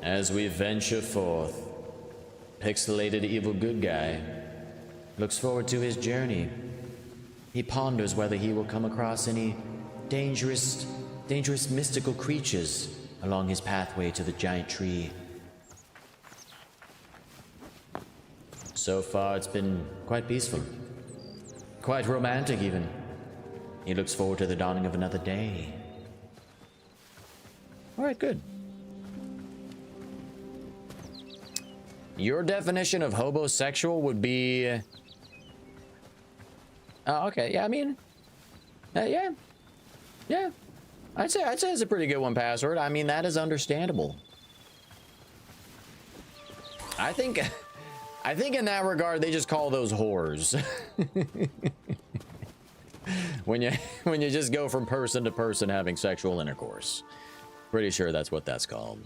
As we venture forth, pixelated evil good guy looks forward to his journey. He ponders whether he will come across any dangerous mystical creatures along his pathway to the giant tree. So far, it's been quite peaceful. Quite romantic, even. He looks forward to the dawning of another day. All right, good. Your definition of hobosexual would be... okay, yeah, I mean... yeah. I'd say it's a pretty good one, Password. I mean, that is understandable. I think in that regard, they just call those whores. when you when you just go from person to person having sexual intercourse. Pretty sure that's what that's called.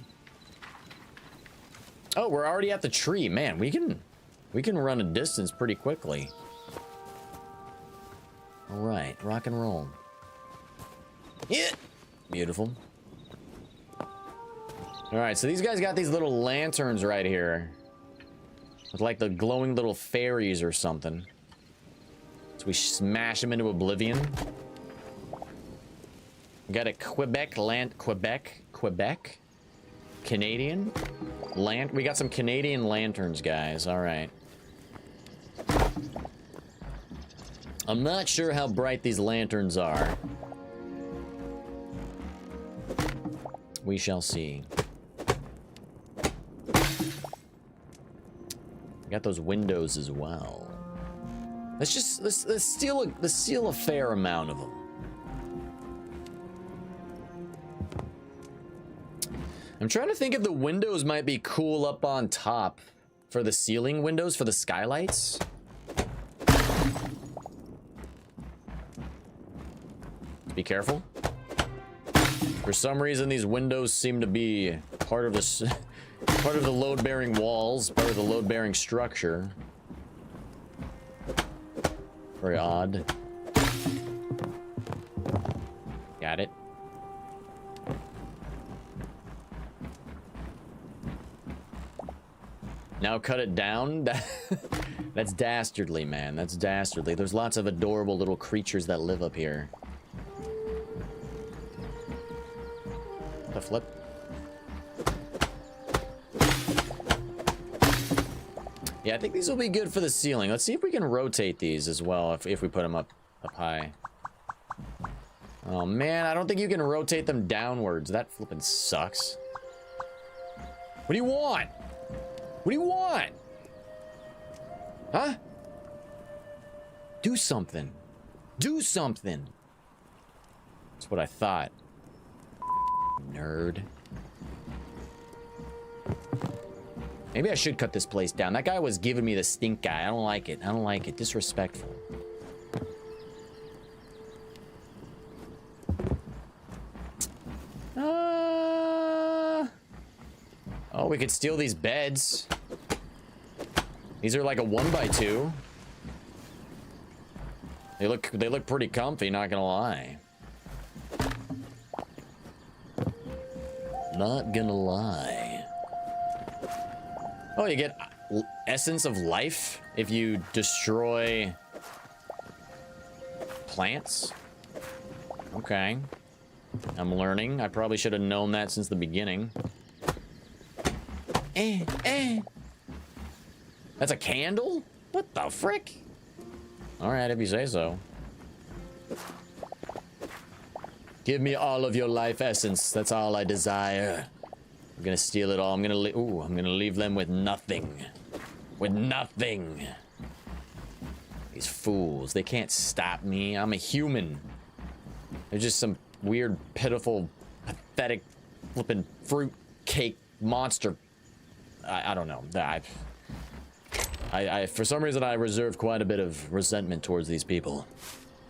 Oh, we're already at the tree. Man, we can run a distance pretty quickly. All right, rock and roll. Yeah, beautiful. All right, so these guys got these little lanterns right here with like the glowing little fairies or something. So we smash them into oblivion. We got a Quebec, Canadian we got some Canadian lanterns, guys. All right. I'm not sure how bright these lanterns are. We shall see. Got those windows as well. Let's steal a fair amount of them. I'm trying to think if the windows might be cool up on top for the ceiling windows for the skylights. Be careful. For some reason, these windows seem to be part of this, part of the load-bearing walls, part of the load-bearing structure. Very odd. Got it. Now cut it down? That's dastardly, man. That's dastardly. There's lots of adorable little creatures that live up here. The flip. Yeah, I think these will be good for the ceiling. Let's see if we can rotate these as well if we put them up high. Oh man, I don't think you can rotate them downwards. That flipping sucks. What do you want? What do you want? Huh? Do something. Do something. That's what I thought. Nerd. Maybe I should cut this place down. That guy was giving me the stink eye. I don't like it. I don't like it. Disrespectful. Oh, we could steal these beds. These are like a 1x2. They look pretty comfy, not gonna lie. Not gonna lie. Oh, you get essence of life if you destroy plants? Okay. I'm learning. I probably should have known that since the beginning. That's a candle? What the frick? Alright, if you say so. Give me all of your life essence. That's all I desire. I'm gonna steal it all. I'm gonna leave them with nothing. With nothing. These fools. They can't stop me. I'm a human. They're just some weird, pitiful, pathetic, flippin' fruit cake monster. I don't know. I for some reason I reserve quite a bit of resentment towards these people.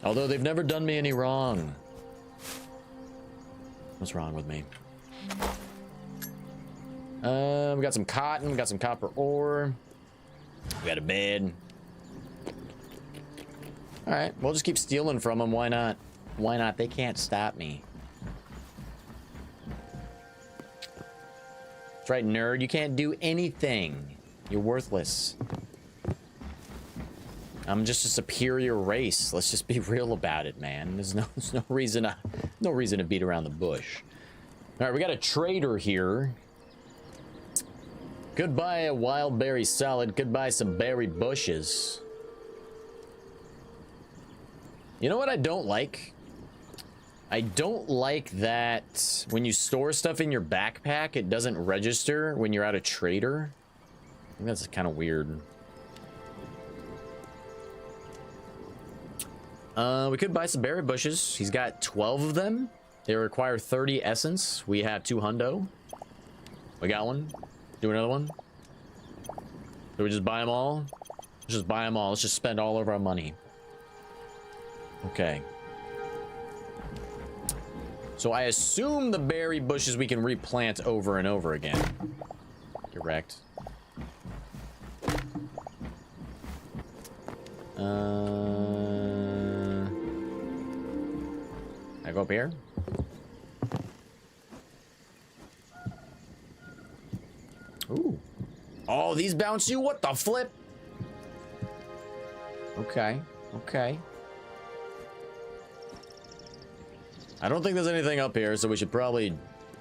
Although they've never done me any wrong. What's wrong with me? We got some cotton, we got some copper ore. We got a bed. Alright, we'll just keep stealing from them. Why not? Why not? They can't stop me. That's right, nerd. You can't do anything. You're worthless. I'm just a superior race. Let's just be real about it, man. There's no reason to beat around the bush. All right, we got a trader here. Goodbye a wild berry salad. Goodbye some berry bushes. You know what I don't like? I don't like that when you store stuff in your backpack, it doesn't register when you're at a trader. I think that's kind of weird. We could buy some berry bushes. He's got 12 of them. They require 30 essence. We have 2 hundo. We got one. Do another one. Do we just buy them all? Let's just buy them all. Let's just spend all of our money. Okay. So I assume the berry bushes we can replant over and over again. Correct. I go up here? Ooh. Oh, these bounce you? What the flip? Okay. Okay. I don't think there's anything up here, so we should probably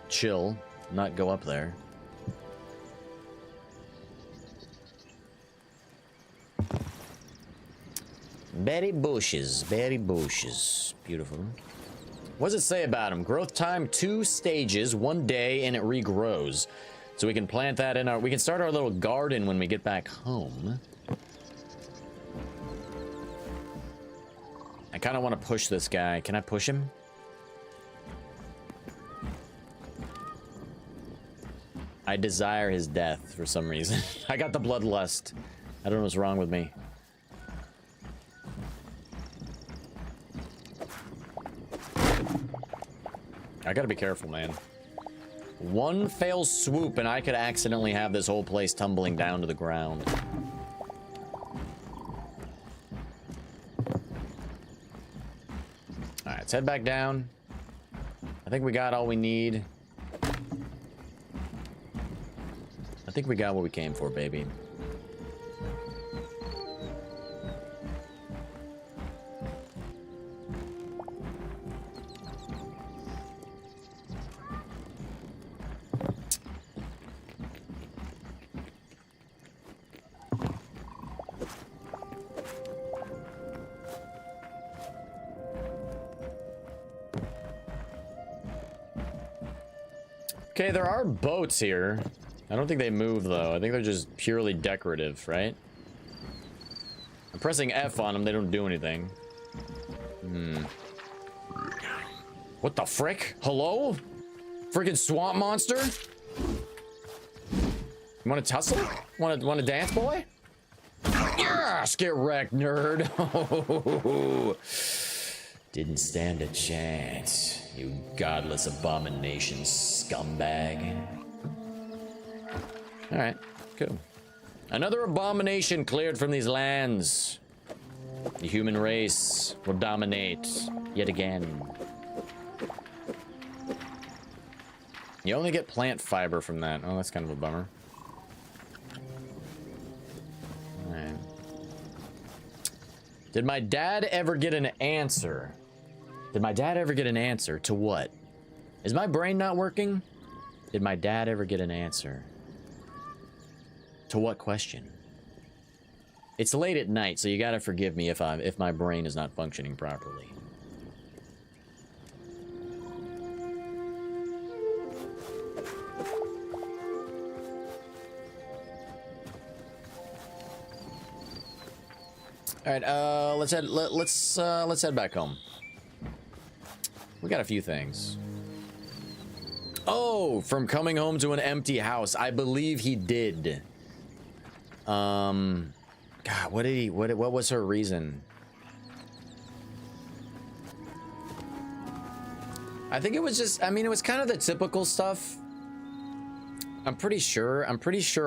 chill, not go up there. Berry bushes, berry bushes. Beautiful. What does it say about them? Growth time 2 stages, 1 day, and it regrows. So we can plant that in our... We can start our little garden when we get back home. I kind of want to push this guy. Can I push him? I desire his death for some reason. I got the bloodlust. I don't know what's wrong with me. I gotta be careful, man. One fail swoop and I could accidentally have this whole place tumbling down to the ground. Alright, let's head back down. I think we got all we need. I think we got what we came for, baby. Okay, there are boats here. I don't think they move, though. I think they're just purely decorative, right? I'm pressing F on them. They don't do anything. What the frick? Hello? Freaking swamp monster? You want to tussle? Want to dance, boy? Yes! Get wrecked, nerd. Didn't stand a chance, you godless abomination scumbag. Alright, cool. Another abomination cleared from these lands. The human race will dominate yet again. You only get plant fiber from that. Oh, that's kind of a bummer. Alright. Did my dad ever get an answer? Did my dad ever get an answer to what? Is my brain not working? Did my dad ever get an answer? To what question? It's late at night, so you gotta forgive me if my brain is not functioning properly. All right, let's head back home. We got a few things. Oh, from coming home to an empty house. I believe he did. God, what was her reason? I think it was just, I mean, it was kind of the typical stuff. I'm pretty sure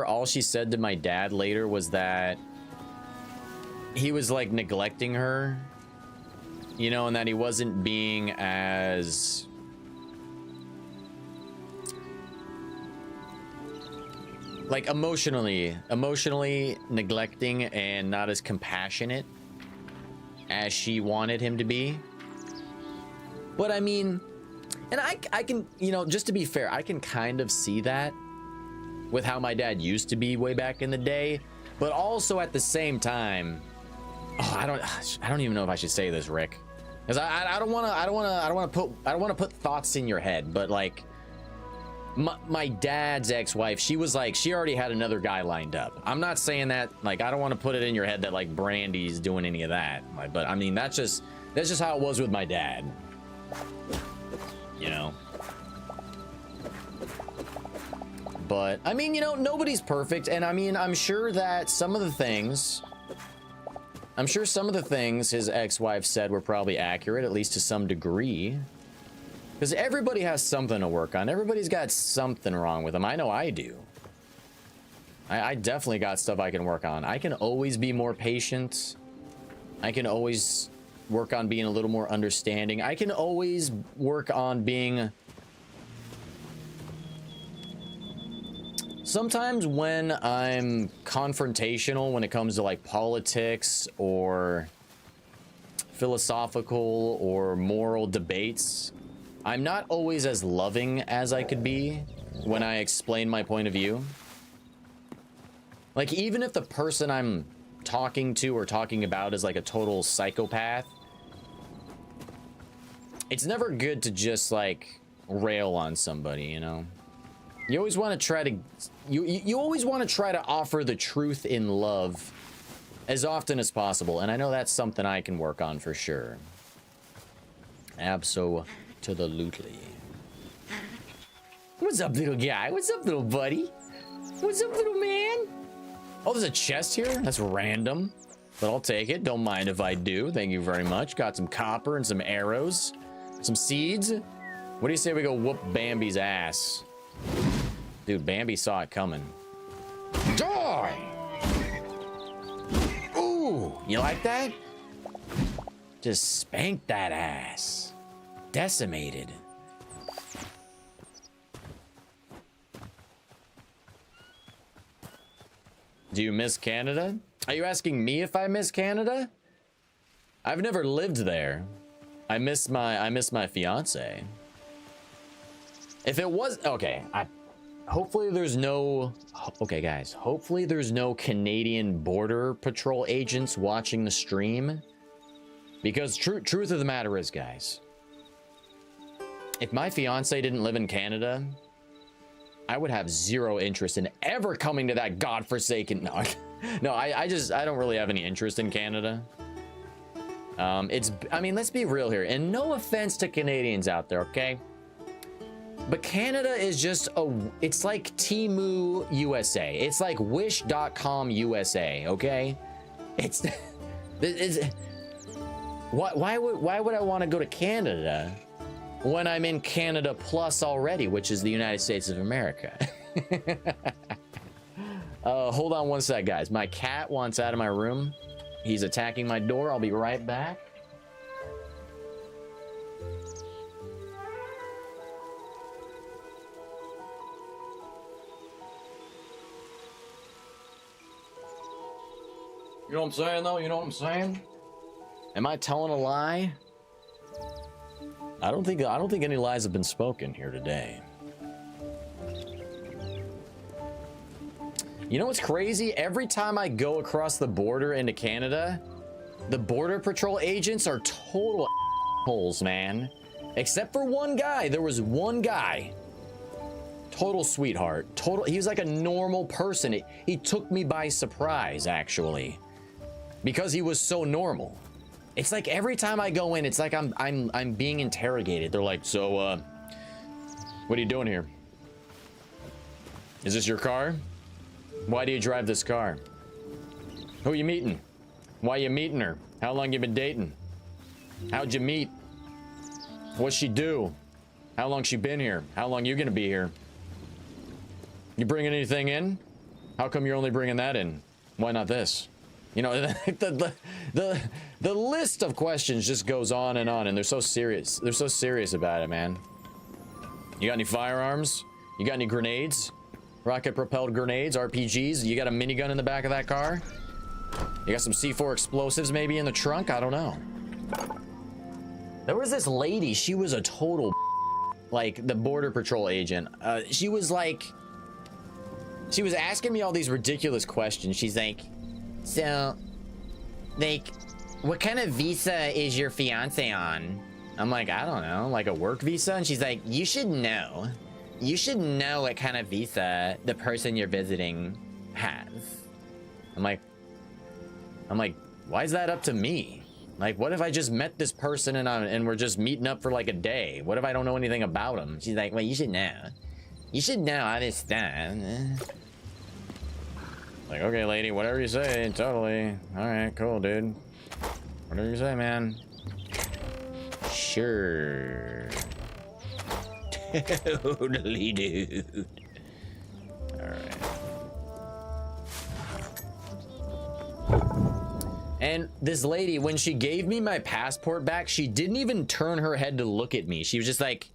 all she said to my dad later was that he was like neglecting her, you know, and that he wasn't being as like emotionally neglecting and not as compassionate as she wanted him to be. But I mean, and I can, you know, just to be fair, I can kind of see that with how my dad used to be way back in the day, but also at the same time, oh, I don't even know if I should say this, Rick, because I don't want to put thoughts in your head, but like my dad's ex-wife, she was like, she already had another guy lined up. I'm not saying that, like, I don't want to put it in your head that like Brandy's doing any of that, but I mean that's just how it was with my dad, you know. But I mean, you know, nobody's perfect, and I mean, I'm sure some of the things his ex-wife said were probably accurate, at least to some degree. Because everybody has something to work on. Everybody's got something wrong with them. I know I do. I definitely got stuff I can work on. I can always be more patient. I can always work on being a little more understanding. I can always work on being... Sometimes when I'm confrontational when it comes to like politics or philosophical or moral debates, I'm not always as loving as I could be when I explain my point of view. Like, even if the person I'm talking to or talking about is like a total psychopath, it's never good to just like rail on somebody, you know? You always want to try to you always want to try to offer the truth in love as often as possible, and I know that's something I can work on for sure. Absolutely. What's up, little guy? What's up, little buddy? What's up, little man? Oh, there's a chest here? That's random, but I'll take it. Don't mind if I do. Thank you very much. Got some copper and some arrows, some seeds. What do you say we go whoop Bambi's ass? Dude, Bambi saw it coming. Die! Ooh, you like that? Just spank that ass. Decimated. Do you miss Canada? Are you asking me if I miss Canada? I've never lived there. I miss my fiance. If it was okay, hopefully there's no okay guys, hopefully there's no Canadian Border Patrol agents watching the stream, because truth of the matter is, guys, if my fiance didn't live in Canada, I would have zero interest in ever coming to that godforsaken I don't really have any interest in Canada. I mean, let's be real here, and no offense to Canadians out there, okay? But Canada is just it's like Temu USA. It's like Wish.com USA, okay? Why would I want to go to Canada when I'm in Canada Plus already, which is the United States of America? Hold on one sec, guys. My cat wants out of my room. He's attacking my door. I'll be right back. You know what I'm saying, though? You know what I'm saying? Am I telling a lie? I don't think any lies have been spoken here today. You know what's crazy? Every time I go across the border into Canada, the Border Patrol agents are total assholes, man. Except for one guy. There was one guy. Total sweetheart. He was like a normal person. He took me by surprise, actually. Because he was so normal. It's like every time I go in, it's like I'm being interrogated. They're like, so, what are you doing here? Is this your car? Why do you drive this car? Who you meeting? Why you meeting her? How long you been dating? How'd you meet? What's she do? How long she been here? How long you gonna be here? You bringing anything in? How come you're only bringing that in? Why not this? You know, the list of questions just goes on, and they're so serious. They're so serious about it, man. You got any firearms? You got any grenades? Rocket-propelled grenades, RPGs? You got a minigun in the back of that car? You got some C4 explosives maybe in the trunk? I don't know. There was this lady, she was a total like the Border Patrol agent. She was asking me all these ridiculous questions. She's like, so, like, what kind of visa is your fiance on? I'm like, I don't know, like a work visa? And she's like, you should know. You should know what kind of visa the person you're visiting has. I'm like, why is that up to me? Like, what if I just met this person and we're just meeting up for like a day? What if I don't know anything about him? She's like, well, you should know. You should know all this stuff. Like, okay, lady, whatever you say, totally. All right, cool, dude. Whatever you say, man. Sure. Totally, dude. Alright. And this lady, when she gave me my passport back, she didn't even turn her head to look at me. She was just like,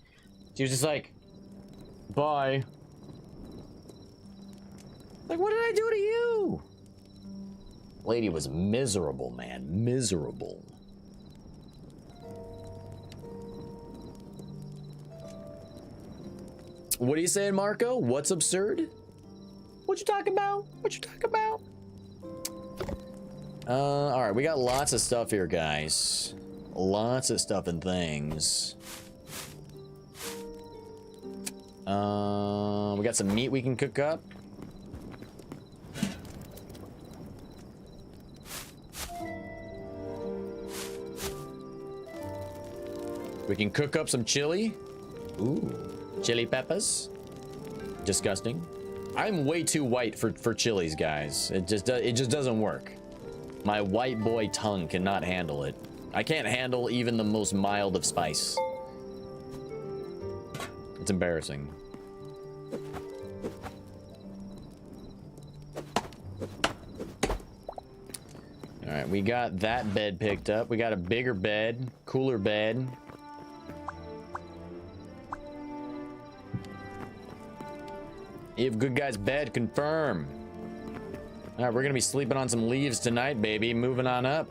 bye. Like, what did I do to you? Lady was miserable, man. Miserable. What are you saying, Marco? What's absurd? What you talking about? What you talking about? All right, we got lots of stuff here, guys. Lots of stuff and things. We got some meat we can cook up. We can cook up some chili. Ooh, chili peppers. Disgusting. I'm way too white for chilies, guys. It just doesn't work. My white boy tongue cannot handle it. I can't handle even the most mild of spice. It's embarrassing. All right, we got that bed picked up. We got a bigger bed, cooler bed. Eve, good guy's bed, confirm. All right, we're gonna be sleeping on some leaves tonight, baby. Moving on up.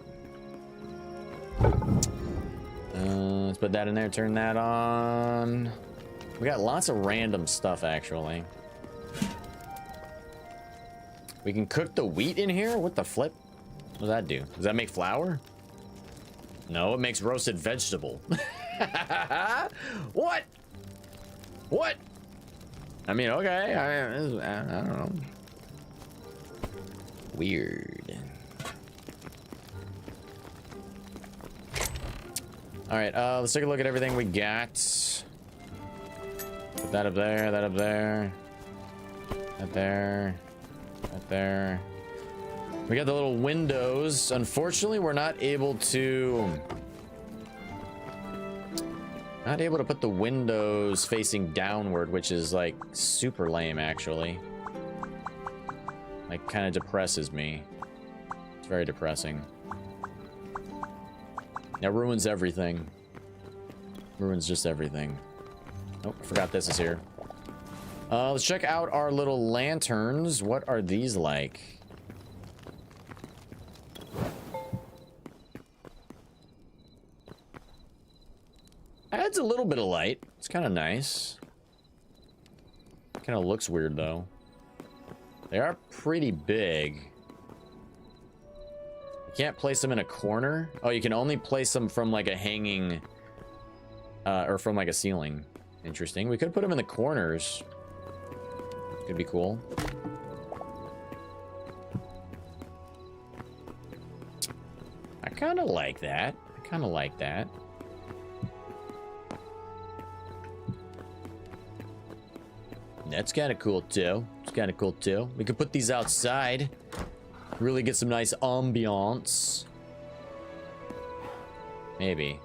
Let's put that in there, turn that on. We got lots of random stuff, actually. We can cook the wheat in here? What the flip? What does that do? Does that make flour? No, it makes roasted vegetable. What? What? I mean, okay. I don't know. Weird. All right, let's take a look at everything we got. Put that up there, that up there. That there. That there. We got the little windows. Unfortunately, we're not able to put the windows facing downward, which is like super lame, actually. Like, kind of depresses me. It's very depressing. That ruins everything. Ruins just everything. Oh, I forgot this is here. Let's check out our little lanterns. What are these like? Adds a little bit of light. It's kind of nice. Kind of looks weird, though. They are pretty big. You can't place them in a corner. Oh, you can only place them from like a hanging or from like a ceiling. Interesting. We could put them in the corners. Could be cool. I kind of like that. I kind of like that. That's kind of cool too. It's kind of cool too. We could put these outside. Really get some nice ambiance. Maybe.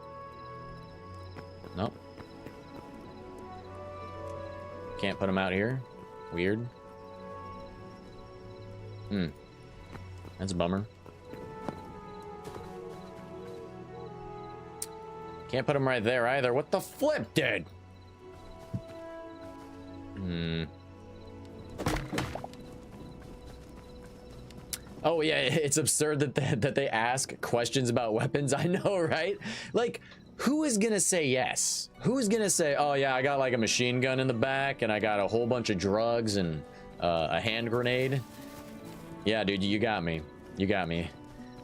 Nope. Can't put them out here. Weird. That's a bummer. Can't put them right there either. What the flip, dude? Oh yeah, it's absurd that they ask questions about weapons. I know, right? Like, who is gonna say yes? Who's gonna say, oh yeah, I got like a machine gun in the back and I got a whole bunch of drugs and a hand grenade? Yeah, dude, you got me. You got me.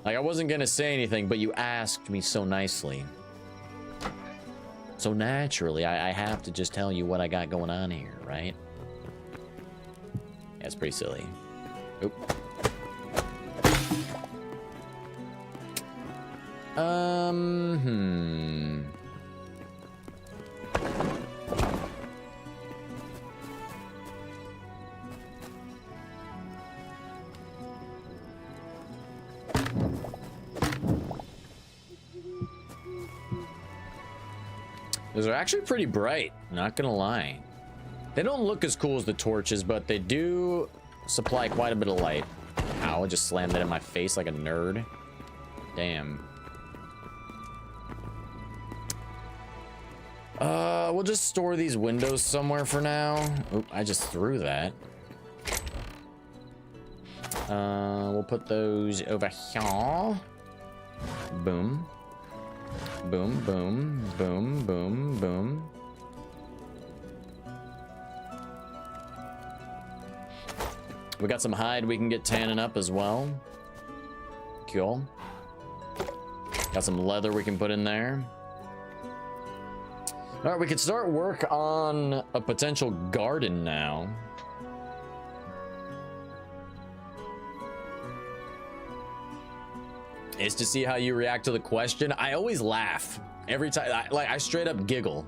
Like, I wasn't gonna say anything, but you asked me so nicely. So naturally, I have to just tell you what I got going on here, right? Yeah, it's pretty silly. Oop. Those are actually pretty bright, not gonna lie. They don't look as cool as the torches, but they do supply quite a bit of light. Ow, I just slammed that in my face like a nerd. Damn. We'll just store these windows somewhere for now. Oop, I just threw that. We'll put those over here. Boom. Boom, boom, boom, boom, boom. We got some hide we can get tanning up as well. Cool. Got some leather we can put in there. All right, we could start work on a potential garden now. Is to see how you react to the question. I always laugh every time. I straight up giggle.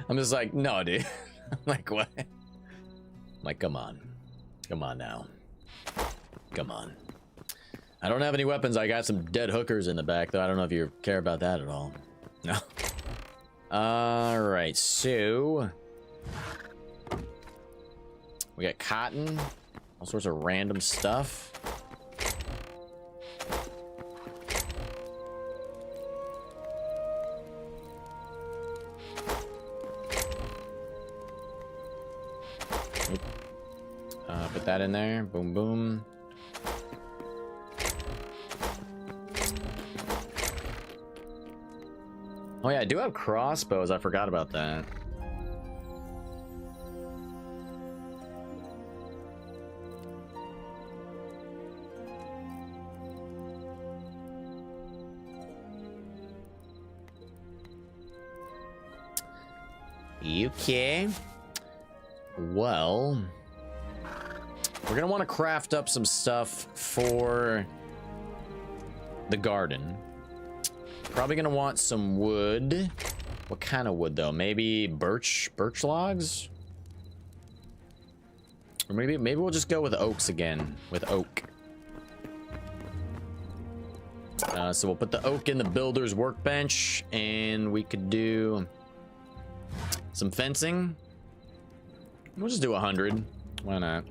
I'm just like, no, dude. I'm like, what? I'm like, come on. Come on now. Come on. I don't have any weapons. I got some dead hookers in the back, though. I don't know if you care about that at all. No. All right, so we got cotton, all sorts of random stuff. Put that in there. Boom, boom. Oh yeah, I do have crossbows. I forgot about that. Okay. Well, we're gonna want to craft up some stuff for the garden. Probably gonna want some wood. What kind of wood though? Maybe birch logs? Or maybe we'll just go with oaks again. With oak. So we'll put the oak in the builder's workbench, and we could do some fencing. We'll just do 100. Why not?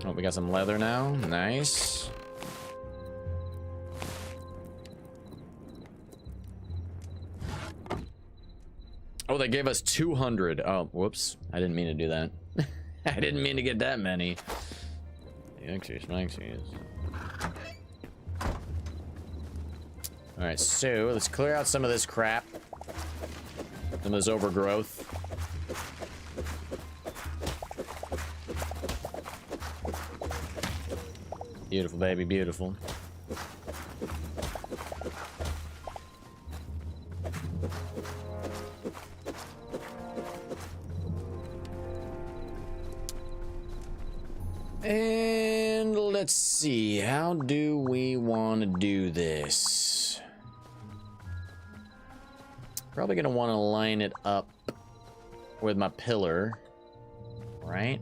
Oh, we got some leather now. Nice. Oh, they gave us 200. Oh, whoops. I didn't mean to do that. I didn't mean to get that many. Alright, so let's clear out some of this crap. Some of this overgrowth. Beautiful, baby, beautiful. And let's see, how do we want to do this? Probably gonna want to line it up with my pillar, right?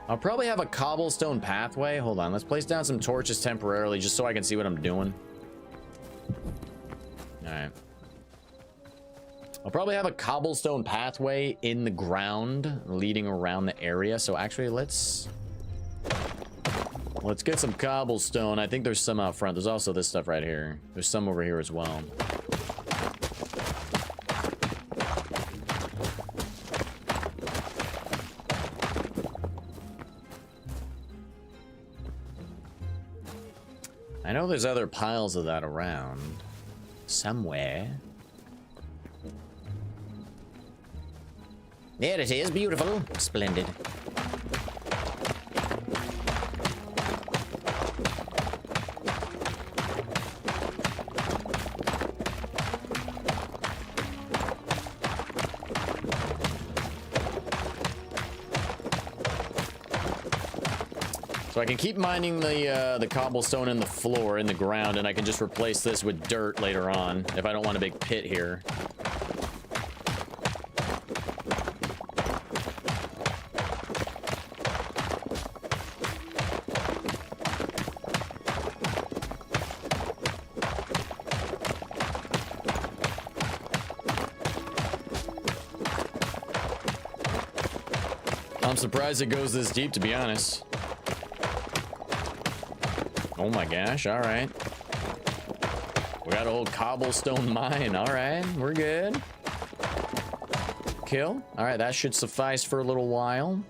I'll probably have a cobblestone pathway. Hold on, let's place down some torches temporarily just so I can see what I'm doing. Alright. I'll probably have a cobblestone pathway in the ground leading around the area. So actually, let's get some cobblestone. I think there's some out front. There's also this stuff right here. There's some over here as well. I know there's other piles of that around somewhere. There it is, beautiful, splendid. So I can keep mining the cobblestone in the floor, in the ground, and I can just replace this with dirt later on if I don't want a big pit here. I'm surprised it goes this deep, to be honest. Oh my gosh, alright. We got an old cobblestone mine, alright, we're good. Kill. Alright, that should suffice for a little while.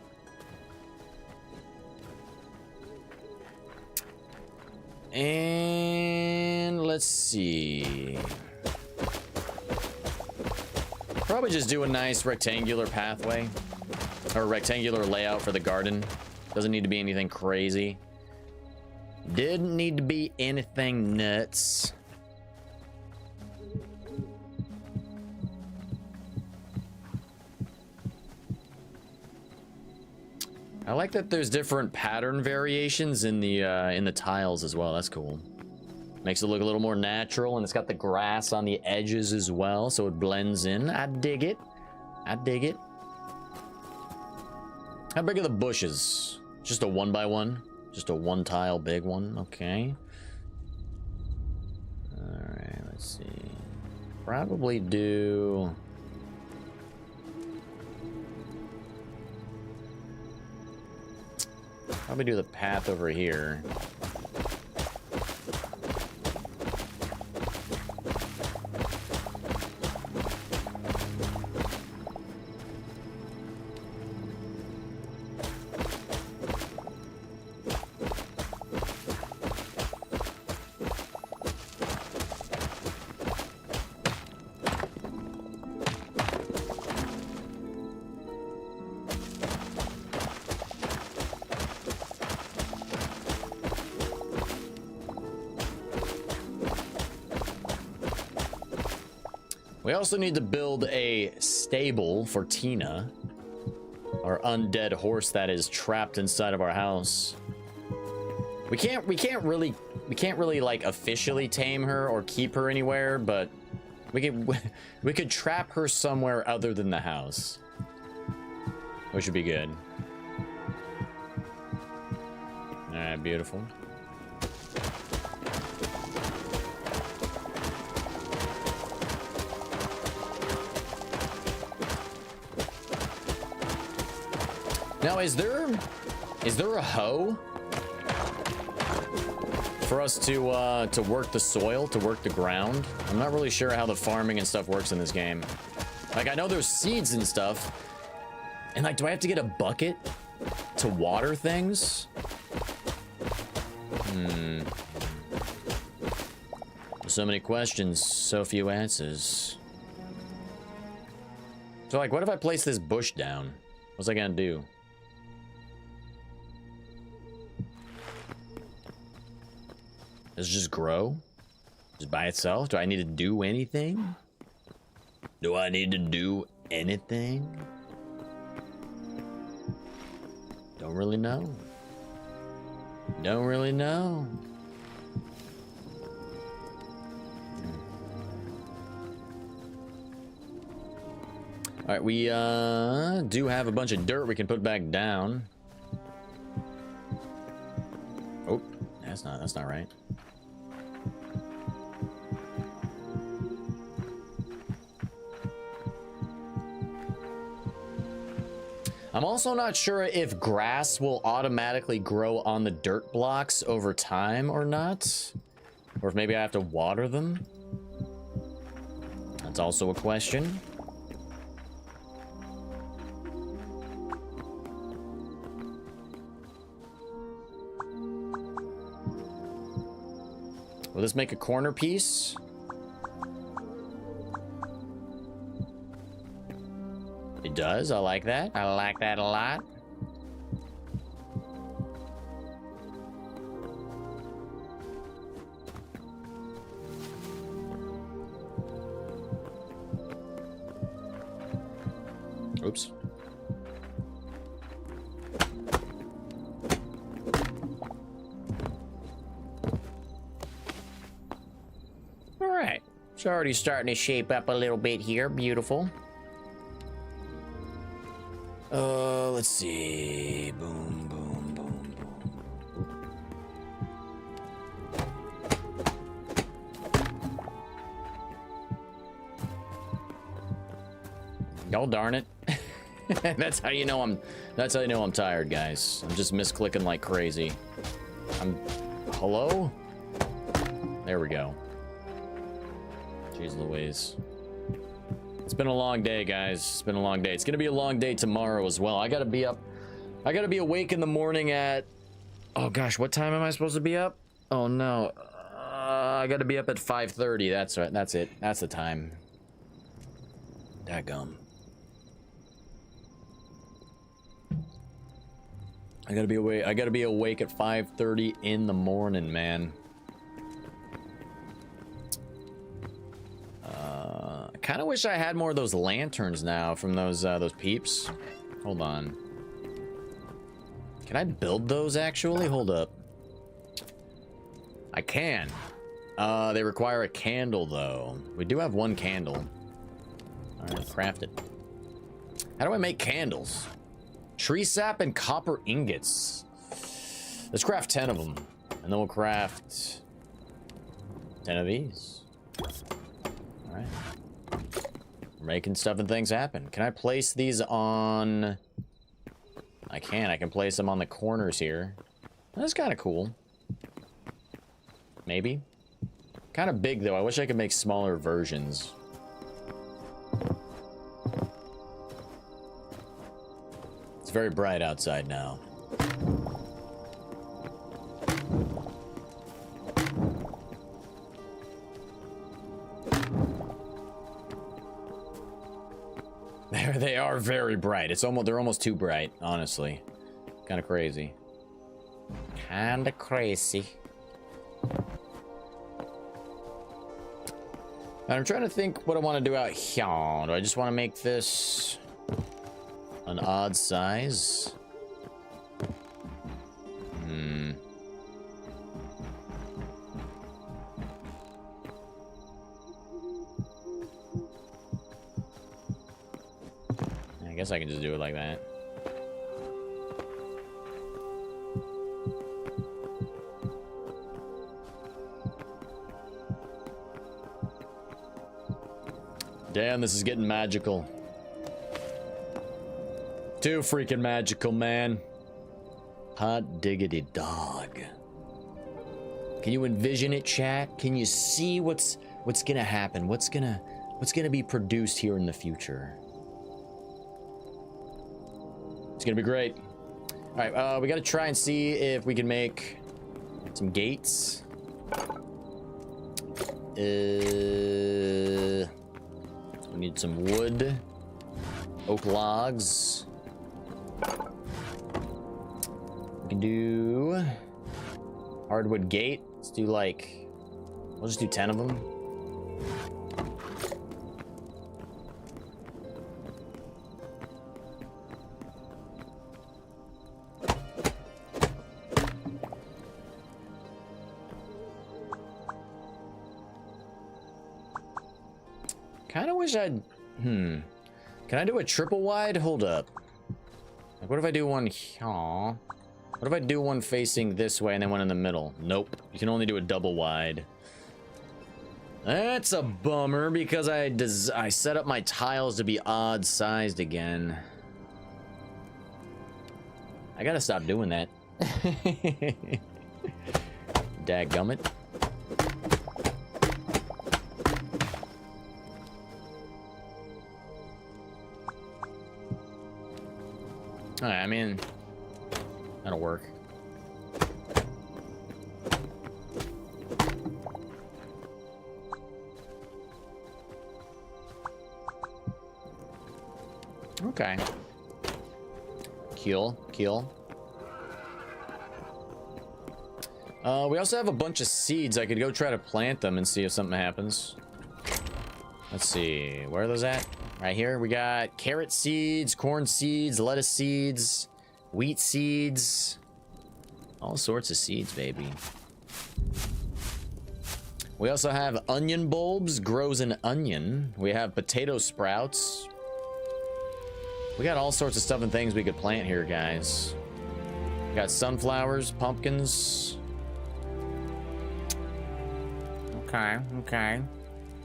And let's see. Probably just do a nice rectangular pathway. Or rectangular layout for the garden. Doesn't need to be anything crazy. Didn't need to be anything nuts. I like that there's different pattern variations in the tiles as well. That's cool. Makes it look a little more natural, and it's got the grass on the edges as well, so it blends in. I dig it. I dig it. How big are the bushes? Just a 1x1? Just a one tile big one? Okay. Alright, let's see. Probably do... Probably do the path over here. We also need to build a stable for Tina, our undead horse that is trapped inside of our house. We can't really like officially tame her or keep her anywhere, but we could trap her somewhere other than the house, which would be good. All right, beautiful. Now, is there a hoe for us to work the soil, to work the ground? I'm not really sure how the farming and stuff works in this game. Like, I know there's seeds and stuff, and like, do I have to get a bucket to water things? So many questions, so few answers. So like, what if I place this bush down? What's I gonna do? Does it just grow? Just by itself? Do I need to do anything? Do I need to do anything? Don't really know. Don't really know. All right, we do have a bunch of dirt we can put back down. Oh, that's not right. I'm also not sure if grass will automatically grow on the dirt blocks over time or not. Or if maybe I have to water them. That's also a question. Will this make a corner piece? It does. I like that. I like that a lot. Oops. All right. It's already starting to shape up a little bit here. Beautiful. Let's see. Boom, boom, boom, boom. Oh, darn it. That's how you know I'm tired, guys. I'm just misclicking like crazy. Hello? There we go. Jeez Louise. It's been a long day, guys. It's been a long day. It's gonna be a long day tomorrow as well. I gotta be awake in the morning at... Oh gosh, what time am I supposed to be up? Oh no. I gotta be up at 5:30. That's right. That's it. That's the time. Daggum. I gotta be awake at 5:30 in the morning, man. I kind of wish I had more of those lanterns now from those peeps. Hold on. Can I build those actually? Hold up. I can. They require a candle though. We do have one candle. All right, craft it. How do I make candles? Tree sap and copper ingots. Let's craft 10 of them. And then we'll craft 10 of these. All right. We're making stuff and things happen. Can I place these on... I can place them on the corners here. That's kind of cool. Maybe. Kind of big though. I wish I could make smaller versions. It's very bright outside now. They are very bright. They're almost too bright, honestly. Kind of crazy. Kind of crazy. And I'm trying to think what I want to do out here. Do I just want to make this an odd size? I guess I can just do it like that. Damn, this is getting magical. Too freaking magical, man. Hot diggity dog. Can you envision it, chat? Can you see what's gonna happen? What's gonna be produced here in the future? It's gonna be great. All right, we gotta try and see if we can make some gates. We need some wood, oak logs. We can do hardwood gate. Let's do we'll just do 10 of them. Kind of wish I'd... Can I do a triple wide? Hold up. Like, what if I do one here? What if I do one facing this way and then one in the middle? Nope. You can only do a double wide. That's a bummer because I set up my tiles to be odd sized again. I gotta stop doing that. Dadgummit. Alright, I mean, that'll work. Okay. Kill. We also have a bunch of seeds. I could go try to plant them and see if something happens. Let's see. Where are those at? Right here. We got carrot seeds, corn seeds, lettuce seeds, wheat seeds. All sorts of seeds, baby. We also have onion bulbs, grows an onion. We have potato sprouts. We got all sorts of stuff and things we could plant here, guys. We got sunflowers, pumpkins. Okay.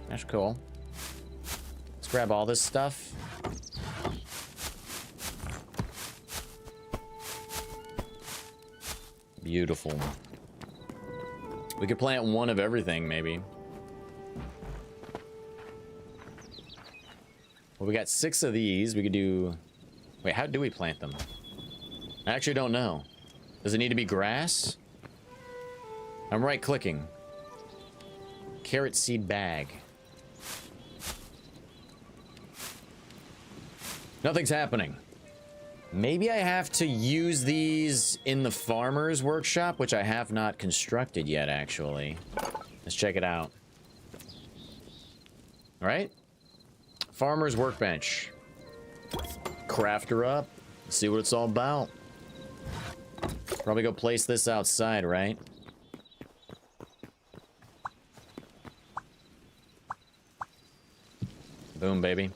That's cool. Let's grab all this stuff. Beautiful. We could plant one of everything, maybe. Well, we got 6 of these. We could do... Wait, how do we plant them? I actually don't know. Does it need to be grass? I'm right-clicking. Carrot seed bag. Nothing's happening. Maybe I have to use these in the farmer's workshop, which I have not constructed yet, actually. Let's check it out. All right. Farmer's workbench. Craft her up. See what it's all about. Probably go place this outside, right? Boom, baby.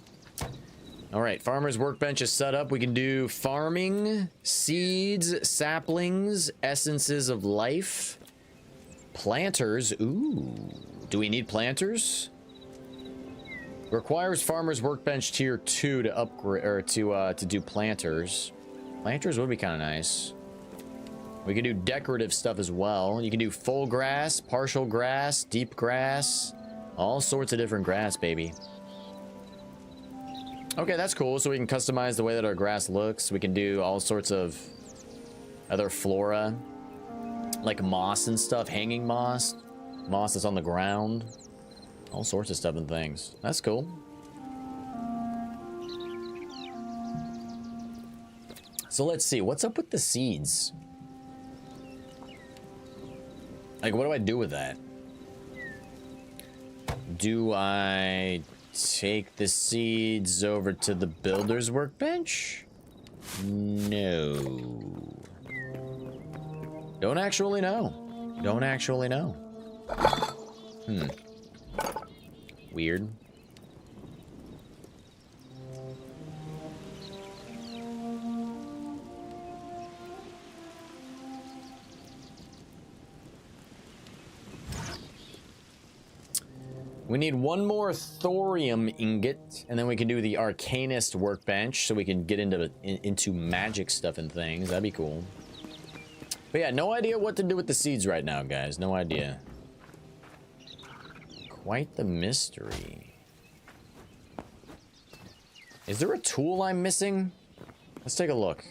All right, farmer's workbench is set up. We can do farming, seeds, saplings, essences of life, planters. Ooh, do we need planters? Requires farmer's workbench tier 2 to upgrade or to do planters. Planters would be kind of nice. We can do decorative stuff as well. You can do full grass, partial grass, deep grass, all sorts of different grass, baby. Okay, that's cool. So we can customize the way that our grass looks. We can do all sorts of other flora, like moss and stuff, hanging moss, moss that's on the ground, all sorts of stuff and things. That's cool. So let's see, what's up with the seeds? Like, what do I do with that? Do I take the seeds over to the builder's workbench? No. Don't actually know. Don't actually know. Weird. We need one more thorium ingot, and then we can do the arcanist workbench, so we can get into magic stuff and things. That'd be cool. But yeah, no idea what to do with the seeds right now, guys. No idea. Quite the mystery. Is there a tool I'm missing? Let's take a look.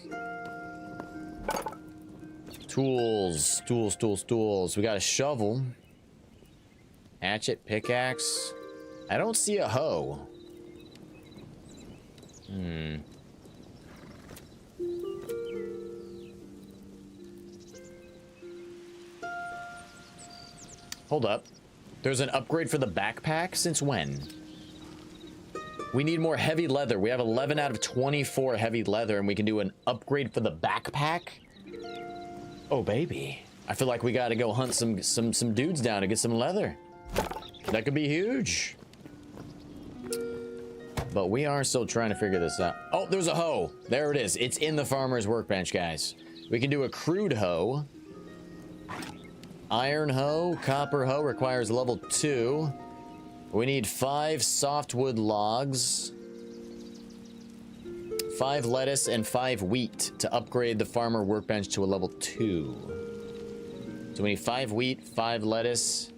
Tools, tools, tools, tools. We got a shovel. Hatchet, pickaxe. I don't see a hoe. Hold up. There's an upgrade for the backpack? Since when? We need more heavy leather. We have 11 out of 24 heavy leather, and we can do an upgrade for the backpack? Oh, baby. I feel like we gotta go hunt some dudes down to get some leather. That could be huge. But we are still trying to figure this out. Oh, there's a hoe. There it is. It's in the farmer's workbench, guys. We can do a crude hoe. Iron hoe, copper hoe requires level 2. We need 5 softwood logs, 5 lettuce, and 5 wheat to upgrade the farmer workbench to a level 2. So we need 5 wheat, 5 lettuce,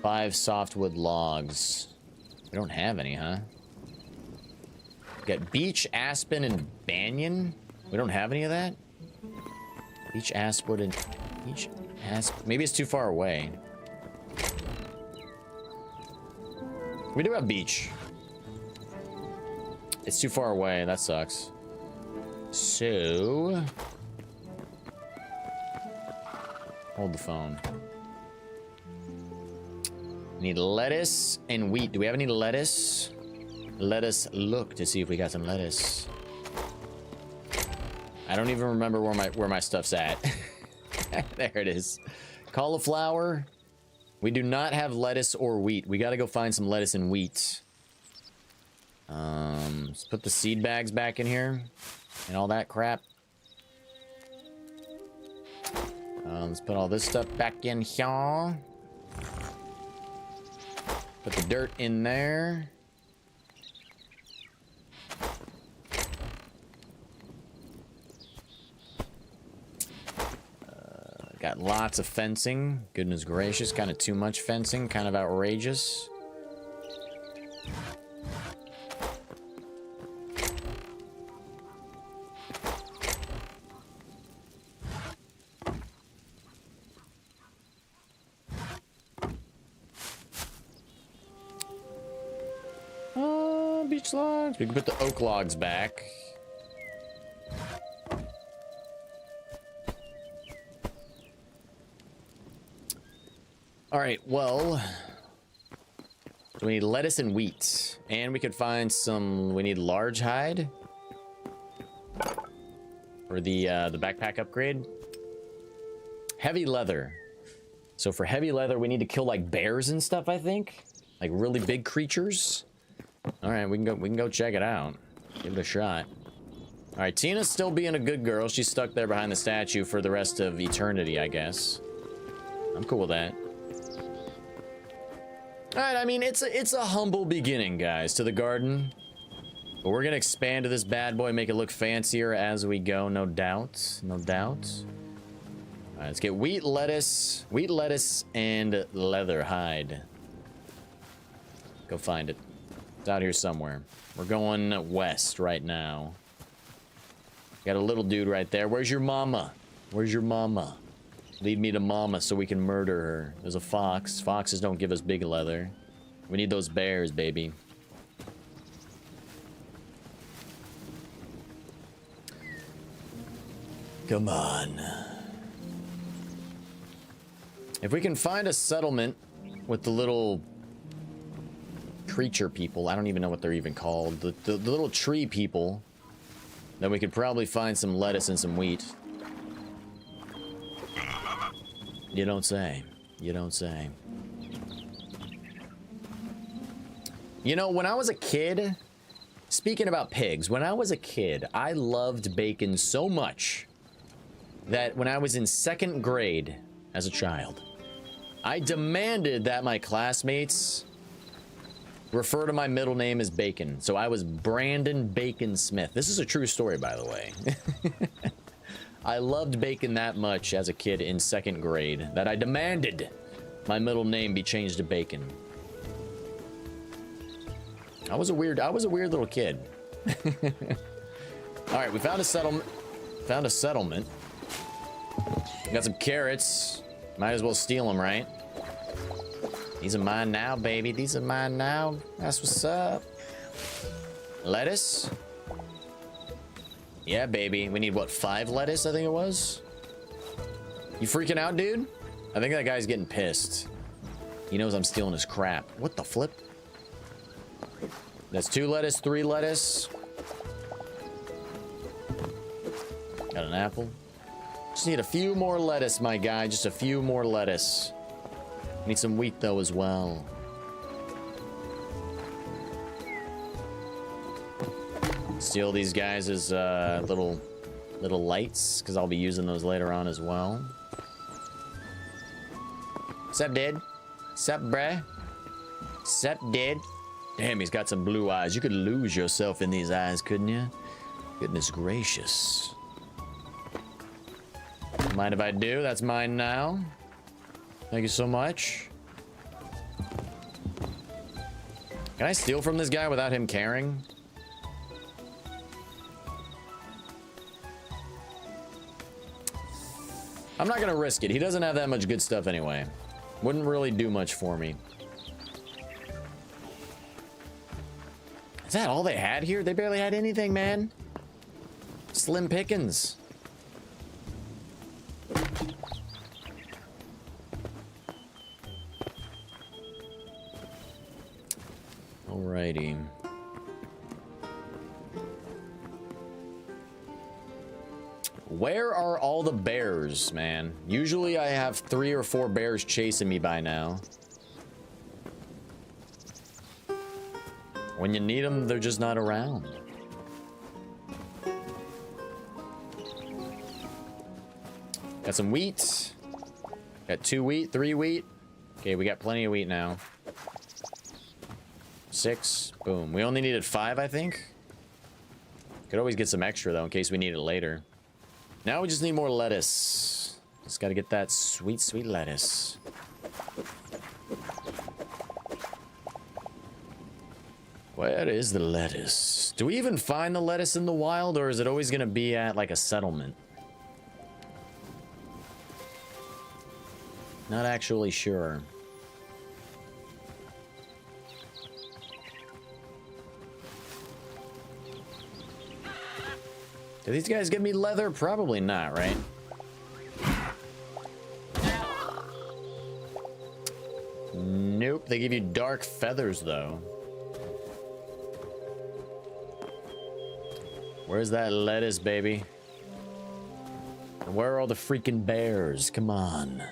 5 softwood logs. We don't have any, huh? We got beech, aspen, and banyan. We don't have any of that? Beech, aspen, and beech, aspen. Maybe it's too far away. We do have beech. It's too far away. That sucks. So... hold the phone. Need lettuce and wheat. Do we have any lettuce? Let us look to see if we got some lettuce. I don't even remember where my stuff's at. There it is. Cauliflower. We do not have lettuce or wheat. We gotta go find some lettuce and wheat. Let's put the seed bags back in here and all that crap. Let's put all this stuff back in here. Put the dirt in there. Lots of fencing. Goodness gracious, kind of too much fencing, kind of outrageous. Beach logs. We can put the oak logs back. All right, well, we need lettuce and wheat, and we could find some. We need large hide for the backpack upgrade. Heavy leather. So for heavy leather, we need to kill like bears and stuff. I think, like really big creatures. All right, we can go check it out. Give it a shot. All right, Tina's still being a good girl. She's stuck there behind the statue for the rest of eternity, I guess. I'm cool with that. All right, I mean, it's a humble beginning, guys, to the garden. But we're gonna expand to this bad boy, make it look fancier as we go, no doubt, no doubt. All right, let's get wheat, lettuce, and leather hide. Go find it. It's out here somewhere. We're going west right now. Got a little dude right there. Where's your mama? Where's your mama? Lead me to mama so we can murder her. There's a fox. Foxes don't give us big leather. We need those bears, baby. Come on. If we can find a settlement with the little creature people, I don't even know what they're even called, the little tree people, then we could probably find some lettuce and some wheat. You don't say. You don't say. You know, when I was a kid, speaking about pigs, when I was a kid, I loved bacon so much that when I was in 2nd grade as a child, I demanded that my classmates refer to my middle name as Bacon. So I was Brandon Bacon Smith. This is a true story, by the way. I loved bacon that much as a kid in 2nd grade that I demanded my middle name be changed to Bacon. I was a weird little kid. All right, we found a settlement. Found a settlement. Got some carrots. Might as well steal them, right? These are mine now, baby. These are mine now. That's what's up. Lettuce. Yeah, baby. We need, what, 5 lettuce, I think it was? You freaking out, dude? I think that guy's getting pissed. He knows I'm stealing his crap. What the flip? That's 2 lettuce, 3 lettuce. Got an apple. Just need a few more lettuce, my guy. Just a few more lettuce. Need some wheat, though, as well. Steal these guys as little lights, because I'll be using those later on as well. Sup, dude? Sup, bruh? Sup, dude? Damn, he's got some blue eyes. You could lose yourself in these eyes, couldn't you? Goodness gracious. Mind if I do? That's mine now. Thank you so much. Can I steal from this guy without him caring? I'm not gonna risk it. He doesn't have that much good stuff anyway. Wouldn't really do much for me. Is that all they had here? They barely had anything, man. Slim pickings. Alrighty. Where are all the bears, man? Usually I have 3 or 4 bears chasing me by now. When you need them, they're just not around. Got some wheat. Got 2 wheat, 3 wheat. Okay, we got plenty of wheat now. 6. Boom. We only needed 5, I think. Could always get some extra, though, in case we need it later. Now we just need more lettuce. Just gotta get that sweet, sweet lettuce. Where is the lettuce? Do we even find the lettuce in the wild, or is it always gonna be at like a settlement? Not actually sure. Do these guys give me leather? Probably not, right? Nope, they give you dark feathers, though. Where's that lettuce, baby? And where are all the freaking bears? Come on.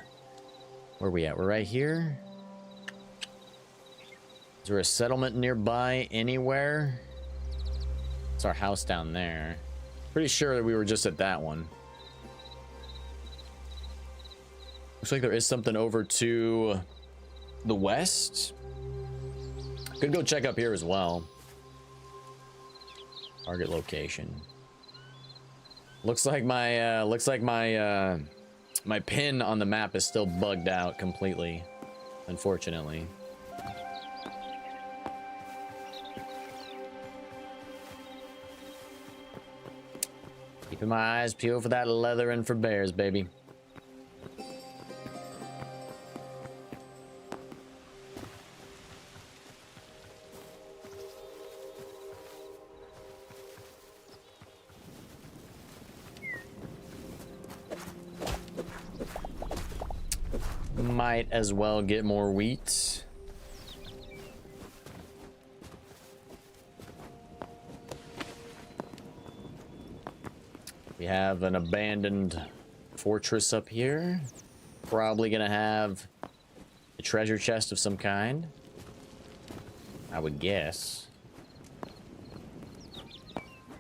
Where are we at? We're right here? Is there a settlement nearby anywhere? It's our house down there. Pretty sure that we were just at that one. Looks like there is something over to the west. Could go check up here as well. Target location. Looks like my my pin on the map is still bugged out completely, unfortunately. Keeping my eyes peeled for that leather and for bears, baby. Might as well get more wheat. We have an abandoned fortress up here. Probably gonna have a treasure chest of some kind, I would guess.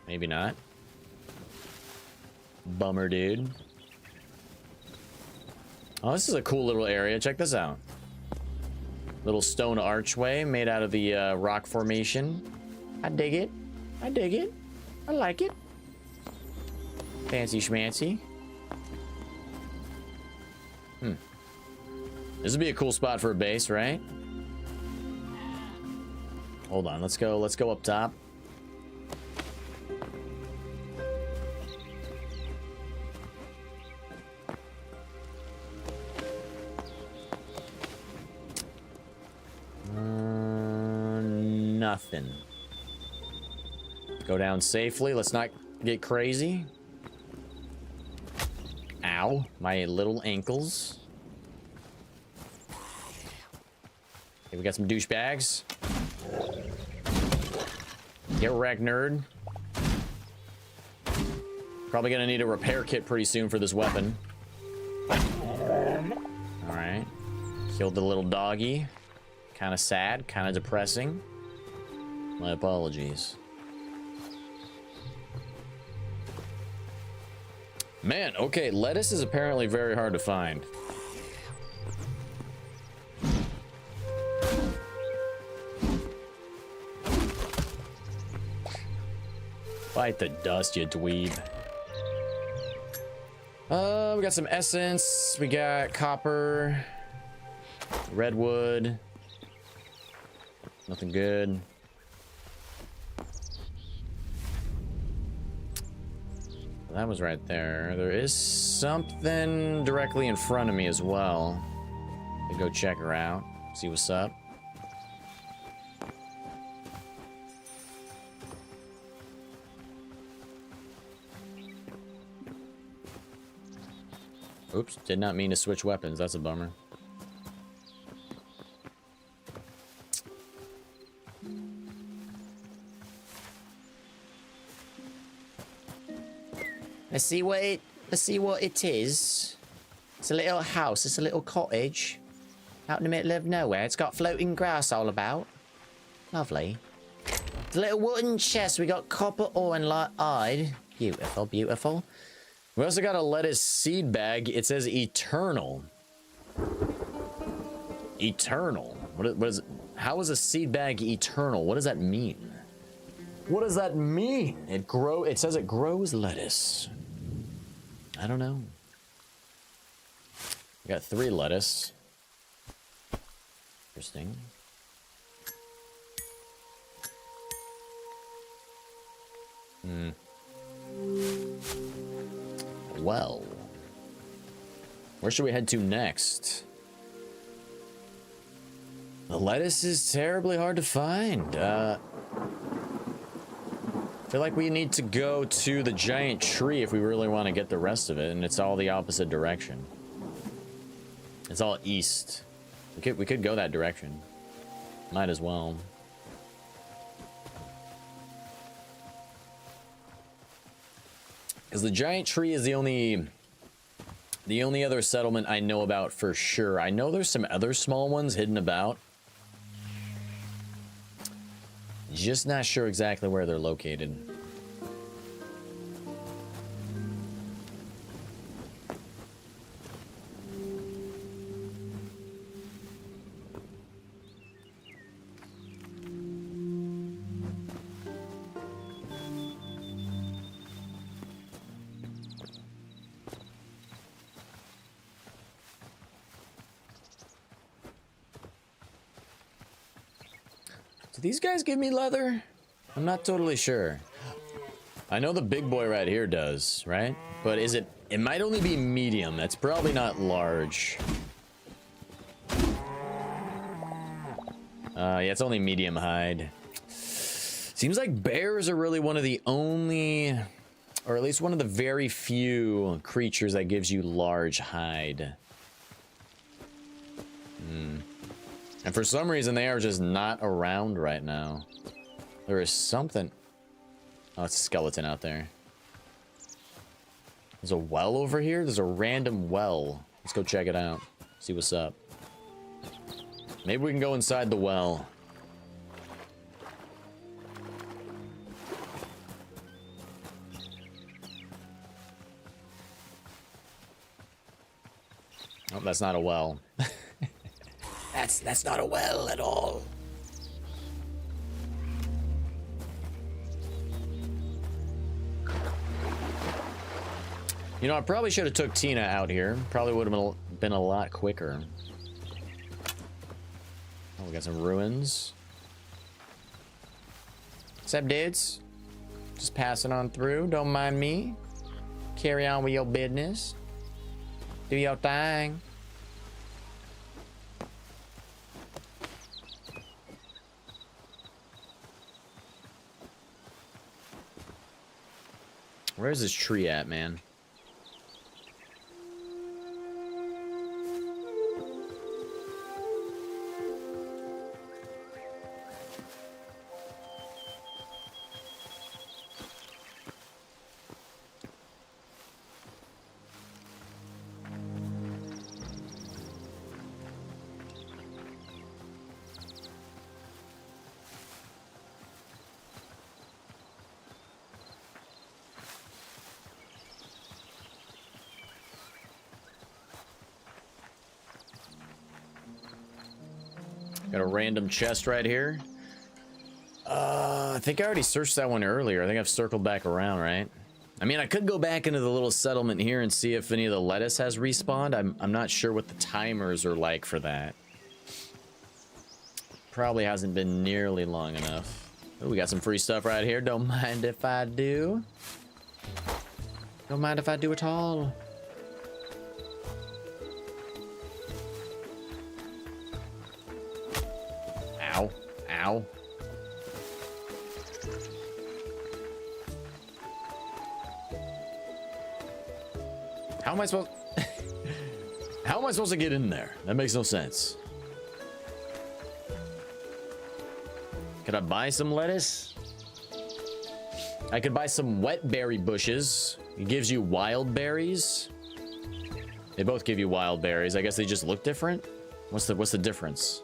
Maybe not. Bummer, dude. Oh, this is a cool little area. Check this out. Little stone archway made out of the rock formation. I dig it. I dig it. I like it. Fancy schmancy. This would be a cool spot for a base, right? Hold on. Let's go up top. Nothing. Go down safely. Let's not get crazy. Ow, my little ankles. Okay, we got some douchebags. Get wrecked, nerd. Probably gonna need a repair kit pretty soon for this weapon. Alright. Killed the little doggy. Kind of sad, kind of depressing. My apologies. Man, okay, lettuce is apparently very hard to find. Bite the dust, you dweeb. We got some essence. We got copper. Redwood. Nothing good. That was right there. There is something directly in front of me as well. I'll go check her out. See what's up. Oops, did not mean to switch weapons. That's a bummer. Let's see what it is. It's a little house. It's a little cottage out in the middle of nowhere. It's got floating grass all about. Lovely. It's a little wooden chest. We got copper ore and light iron. Beautiful, beautiful. We also got a lettuce seed bag. It says eternal. Eternal. What is it? How is a seed bag eternal? What does that mean? What does that mean? It says it grows lettuce. I don't know. We got 3 lettuce. Interesting. Well, where should we head to next? The lettuce is terribly hard to find. I feel like we need to go to the giant tree if we really want to get the rest of it, and it's all the opposite direction. It's all east. We could go that direction. Might as well. Because the giant tree is the only other settlement I know about for sure. I know there's some other small ones hidden about. Just not sure exactly where they're located. Do these guys give me leather? I'm not totally sure. I know the big boy right here does, right? But is it... It might only be medium. That's probably not large. Yeah, it's only medium hide. Seems like bears are really one of the only... Or at least one of the very few creatures that gives you large hide. And for some reason, they are just not around right now. There is something... Oh, it's a skeleton out there. There's a well over here? There's a random well. Let's go check it out. See what's up. Maybe we can go inside the well. Oh, that's not a well. That's not a well at all. You know, I probably should have took Tina out here. Probably would have been a lot quicker. Oh, we got some ruins. What's up, dudes? Just passing on through. Don't mind me. Carry on with your business. Do your thing. Where's this tree at, man? Got a random chest right here. I think I already searched that one earlier. I think I've circled back around, right? I mean, I could go back into the little settlement here and see if any of the lettuce has respawned. I'm not sure what the timers are like for that. Probably hasn't been nearly long enough. Oh, we got some free stuff right here. Don't mind if I do. Don't mind if I do at all. Ow. Ow. How am I supposed... How am I supposed to get in there? That makes no sense. Could I buy some lettuce? I could buy some wet berry bushes. It gives you wild berries. They both give you wild berries. I guess they just look different. What's the difference?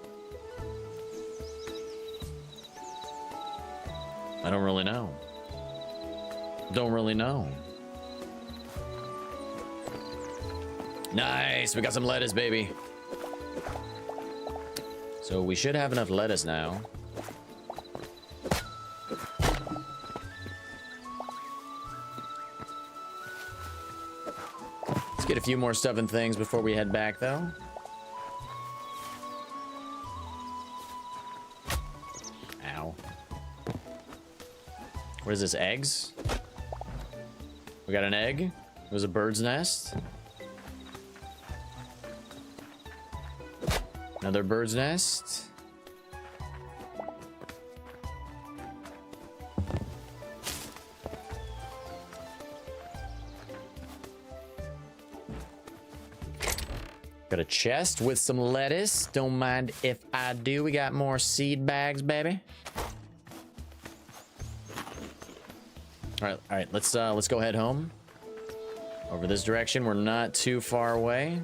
I don't really know. Don't really know. Nice, we got some lettuce, baby. So we should have enough lettuce now. Let's get get a few more stuff and things before we head back, though. Ow. What is this, eggs? We got an egg. It was a bird's nest. Another bird's nest. Got a chest with some lettuce. Don't mind if I do. We got more seed bags, baby. All right. Let's go head home. Over this direction. We're not too far away.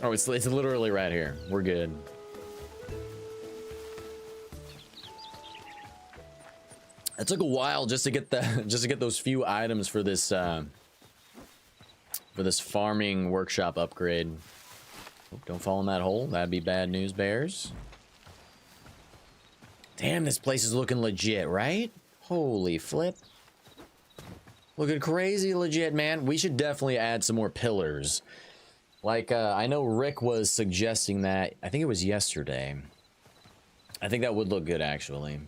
Oh, it's literally right here. We're good. It took a while just to get those few items for this farming workshop upgrade. Oh, don't fall in that hole. That'd be bad news, bears. Damn, this place is looking legit, right? Holy flip. Looking crazy legit, man. We should definitely add some more pillars. Like, I know Rick was suggesting that. I think it was yesterday. I think that would look good, actually.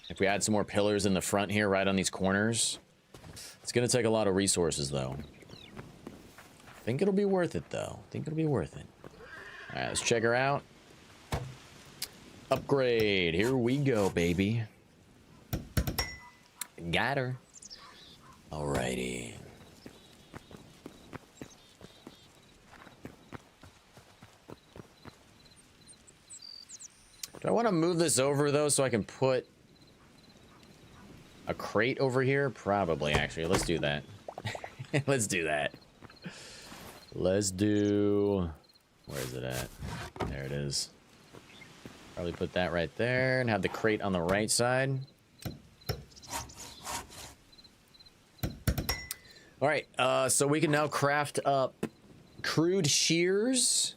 If we add some more pillars in the front here, right on these corners. It's going to take a lot of resources, though. I think it'll be worth it, though. I think it'll be worth it. All right, let's check her out. Upgrade. Here we go, baby. Got her. Alrighty. Do I want to move this over, though, so I can put a crate over here? Probably, actually. Let's do that. Let's do that. Let's do... Where is it at? There it is. Probably put that right there and have the crate on the right side. All right, so we can now craft up crude shears.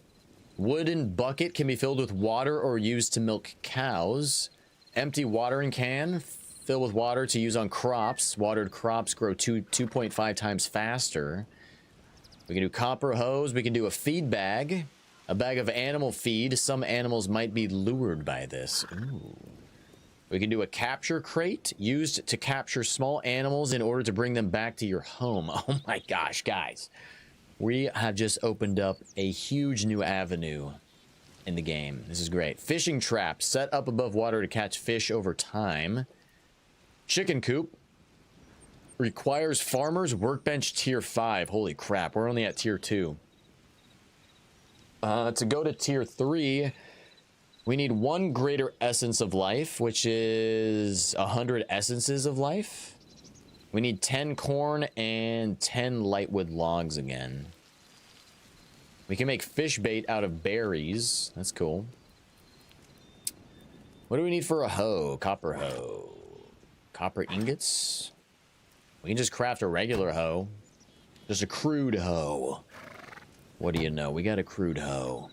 Wooden bucket can be filled with water or used to milk cows. Empty watering can, fill with water to use on crops. Watered crops grow 2.5 times faster. We can do copper hose. We can do a feed bag. A bag of animal feed. Some animals might be lured by this. Ooh. We can do a capture crate used to capture small animals in order to bring them back to your home. Oh my gosh, guys. We have just opened up a huge new avenue in the game. This is great. Fishing trap set up above water to catch fish over time. Chicken coop requires farmers workbench tier 5. Holy crap, we're only at tier 2. To go to tier 3, we need 1 greater essence of life, which is 100 essences of life. We need 10 corn and 10 lightwood logs again. We can make fish bait out of berries. That's cool. What do we need for a hoe? Copper hoe. Copper ingots? We can just craft a regular hoe. Just a crude hoe. What do you know? We got a crude hoe.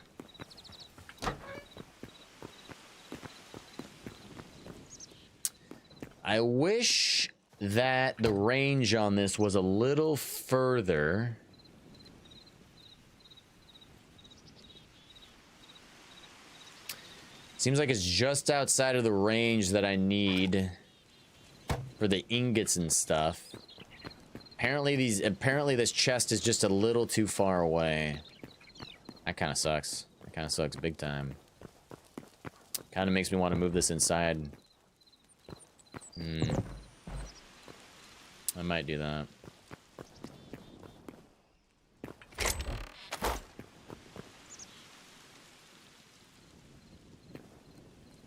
I wish that the range on this was a little further. Seems like it's just outside of the range that I need for the ingots and stuff. Apparently this chest is just a little too far away. That kind of sucks. That kind of sucks big time. Kind of makes me want to move this inside. I might do that.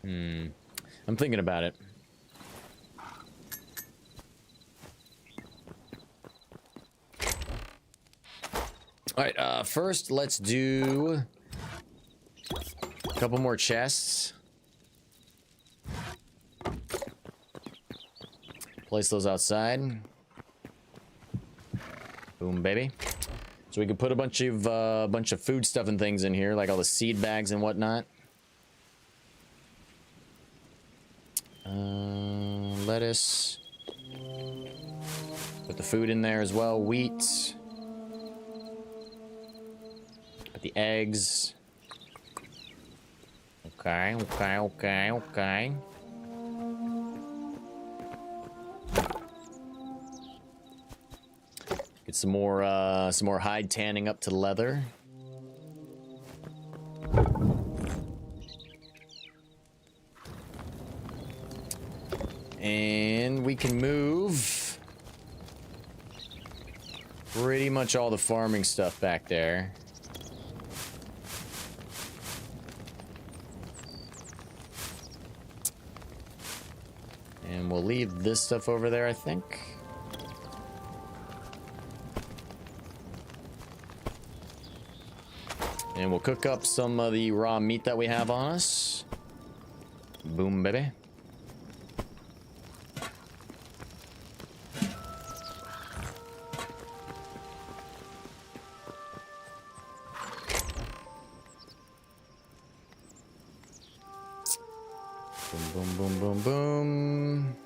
I'm thinking about it. All right, first let's do a couple more chests. Place those outside. Boom, baby. So we can put a bunch of food stuff and things in here, like all the seed bags and whatnot. Lettuce. Put the food in there as well. Wheat. Put the eggs. Okay, okay, okay, okay. Get some more hide tanning up to leather. And we can move pretty much all the farming stuff back there. And we'll leave this stuff over there, I think. And we'll cook up some of the raw meat that we have on us. Boom, baby. Boom, boom, boom, boom, boom.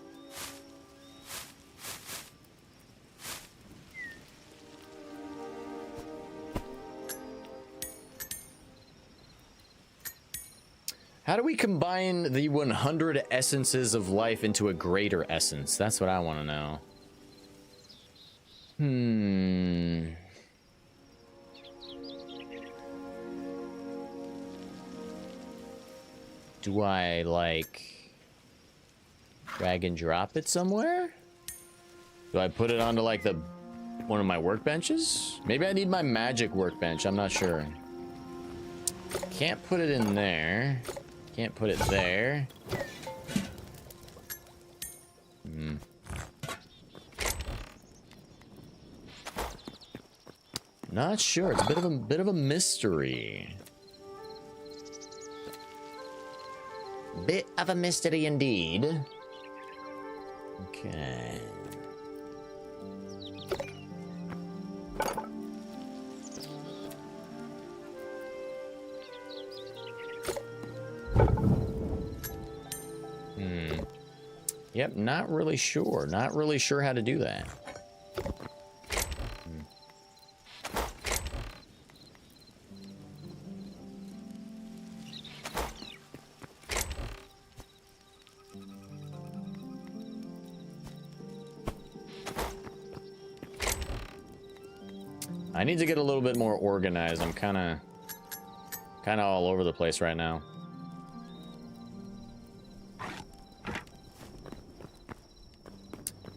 How do we combine the 100 essences of life into a greater essence? That's what I want to know. Do I, like, drag and drop it somewhere? Do I put it onto, like, one of my workbenches? Maybe I need my magic workbench. I'm not sure. Can't put it in there. Can't put it there. Not sure. It's a bit of a mystery. Bit of a mystery indeed. Okay. Yep, not really sure. Not really sure how to do that. I need to get a little bit more organized. I'm kind of all over the place right now.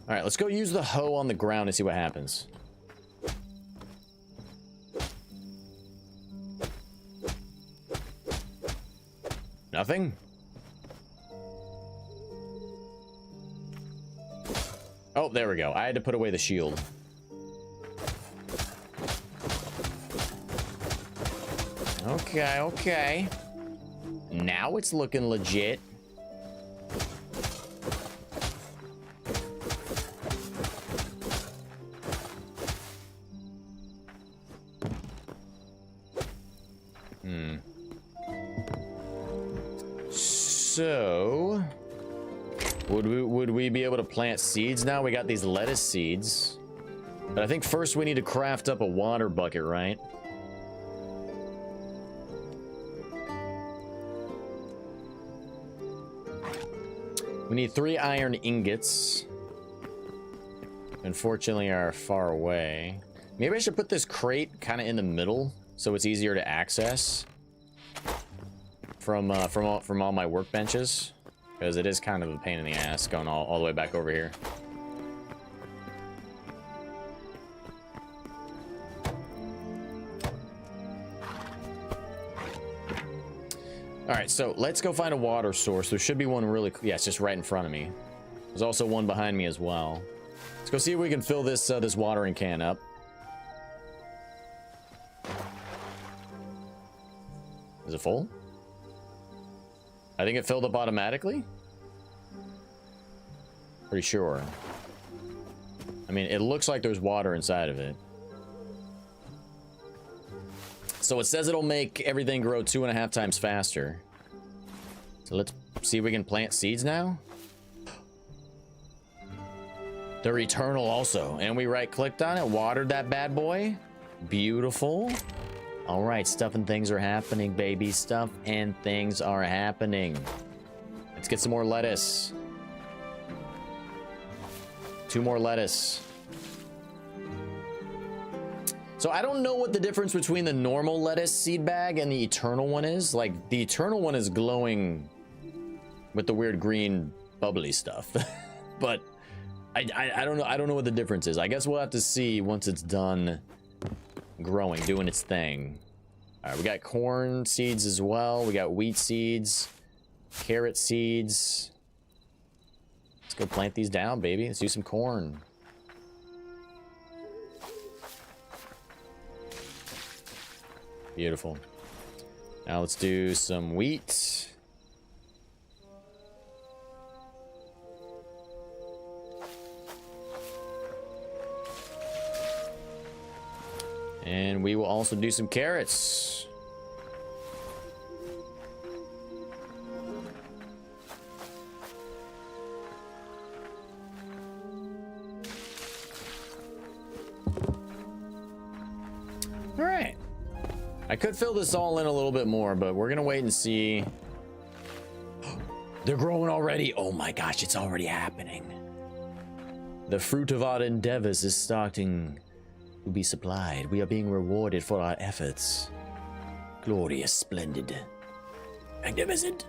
All right, let's go use the hoe on the ground and see what happens. Nothing? Oh, there we go. I had to put away the shield. Okay, okay. Now it's looking legit. So, would we be able to plant seeds now? We got these lettuce seeds. But I think first we need to craft up a water bucket, right? We need 3 iron ingots. Unfortunately, are far away. Maybe I should put this crate kind of in the middle so it's easier to access from all my workbenches, because it is kind of a pain in the ass going all the way back over here. All right, so let's go find a water source. There should be one really... Yeah, it's just right in front of me. There's also one behind me as well. Let's go see if we can fill this this watering can up. Is it full? I think it filled up automatically. Pretty sure. I mean, it looks like there's water inside of it. So it says it'll make everything grow 2.5 times faster. So let's see if we can plant seeds now. They're eternal also. And we right-clicked on it, watered that bad boy. Beautiful. All right, stuff and things are happening, baby. Stuff and things are happening. Let's get some more lettuce. 2 more lettuce. So I don't know what the difference between the normal lettuce seed bag and the eternal one is. Like, the eternal one is glowing with the weird green bubbly stuff. But I don't know. I don't know what the difference is. I guess we'll have to see once it's done growing, doing its thing. All right, we got corn seeds as well. We got wheat seeds, carrot seeds. Let's go plant these down, baby. Let's do some corn. Beautiful. Now let's do some wheat. And we will also do some carrots. All right. I could fill this all in a little bit more, but we're gonna wait and see. They're growing already. Oh my gosh, it's already happening. The fruit of our endeavors is starting to be supplied. We are being rewarded for our efforts. Glorious, splendid, magnificent.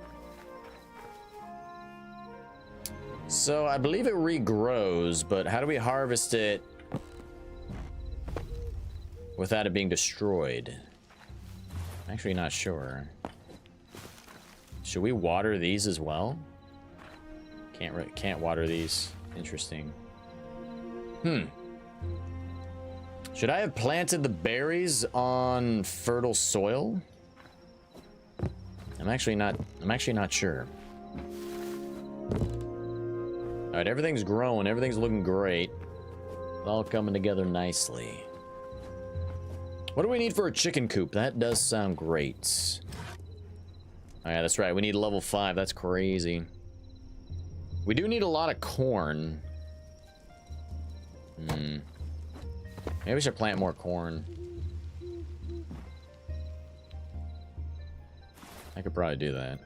So I believe it regrows, but how do we harvest it without it being destroyed? I'm actually not sure. Should we water these as well? Can't water these. Interesting. Should I have planted the berries on fertile soil? I'm actually not sure. All right, everything's growing. Everything's looking great. It's all coming together nicely. What do we need for a chicken coop? That does sound great. Oh yeah, that's right. We need level 5. That's crazy. We do need a lot of corn. Maybe we should plant more corn. I could probably do that.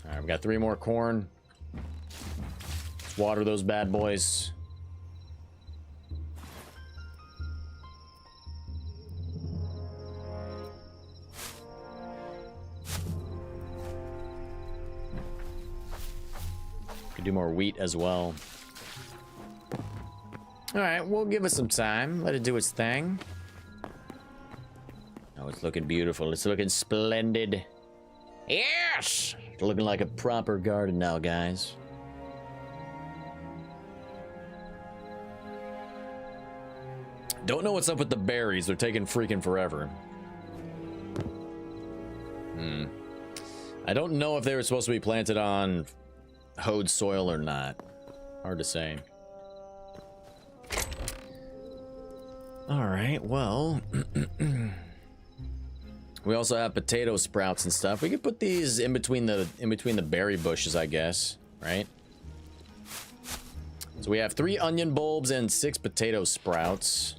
All right, we got 3 more corn. Let's water those bad boys. Could do more wheat as well. All right, we'll give it some time. Let it do its thing. Oh, it's looking beautiful. It's looking splendid. Yes! It's looking like a proper garden now, guys. Don't know what's up with the berries. They're taking freaking forever. I don't know if they were supposed to be planted on hoed soil or not. Hard to say. All right, well, we also have potato sprouts and stuff. We could put these in between the berry bushes, I guess, right? So we have 3 onion bulbs and 6 potato sprouts.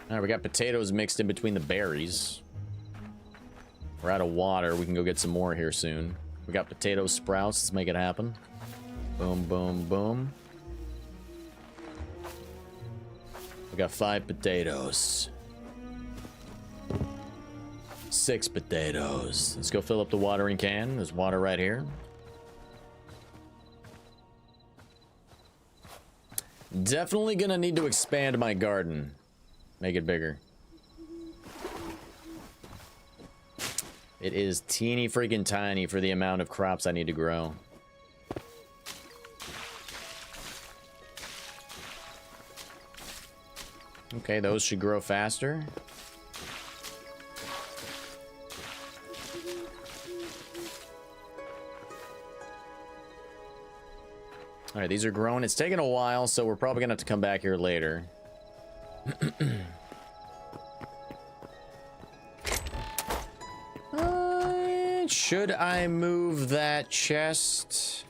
All right, we got potatoes mixed in between the berries. We're out of water. We can go get some more here soon. We got potato sprouts. Let's make it happen. Boom, boom, boom. We got 5 potatoes. 6 potatoes. Let's go fill up the watering can. There's water right here. Definitely gonna need to expand my garden. Make it bigger. It is teeny freaking tiny for the amount of crops I need to grow. Okay, those should grow faster. All right, these are growing. It's taking a while, so we're probably gonna have to come back here later. should I move that chest?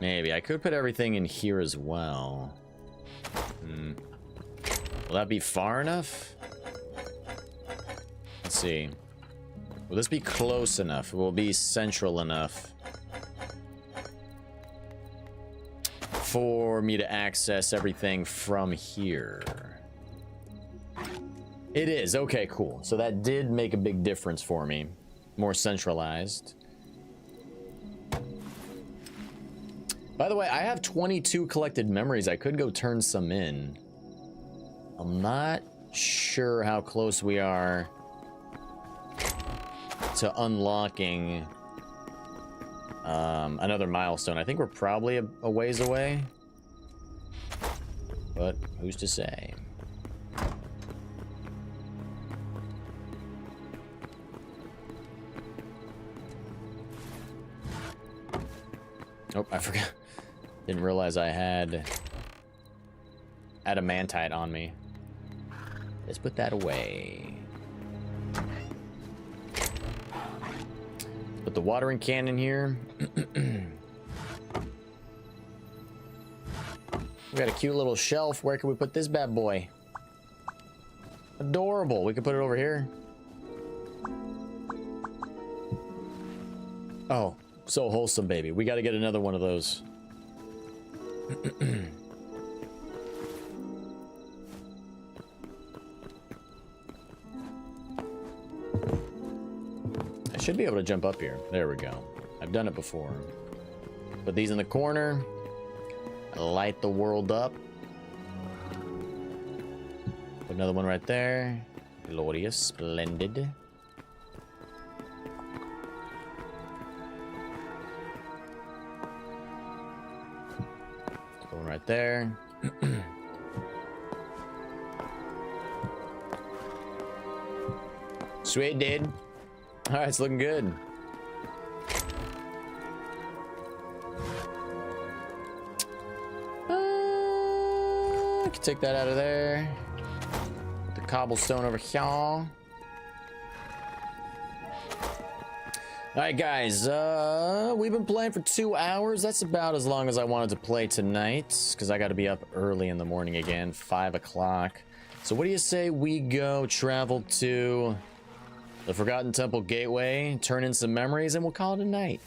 Maybe. I could put everything in here as well. Will that be far enough? Let's see. Will this be close enough? Will it be central enough for me to access everything from here? It is. Okay, cool. So that did make a big difference for me. More centralized. By the way, I have 22 collected memories. I could go turn some in. I'm not sure how close we are to unlocking another milestone. I think we're probably a ways away, but who's to say? Oh, I forgot. Didn't realize I had adamantite on me. Let's put that away. Put the watering can in here. We got a cute little shelf. Where can we put this bad boy? Adorable. We can put it over here. Oh, so wholesome, baby. We got to get another one of those. I should be able to jump up here. There we go. I've done it before. Put these in the corner. Light the world up. Put another one right there. Glorious. Splendid. One right there. Sweet, dude. All right, it's looking good. I can take that out of there. The cobblestone over here. All right, guys, we've been playing for 2 hours. That's about as long as I wanted to play tonight, because I got to be up early in the morning again, 5 o'clock. So what do you say we go travel to the Forgotten Temple Gateway, turn in some memories, and we'll call it a night.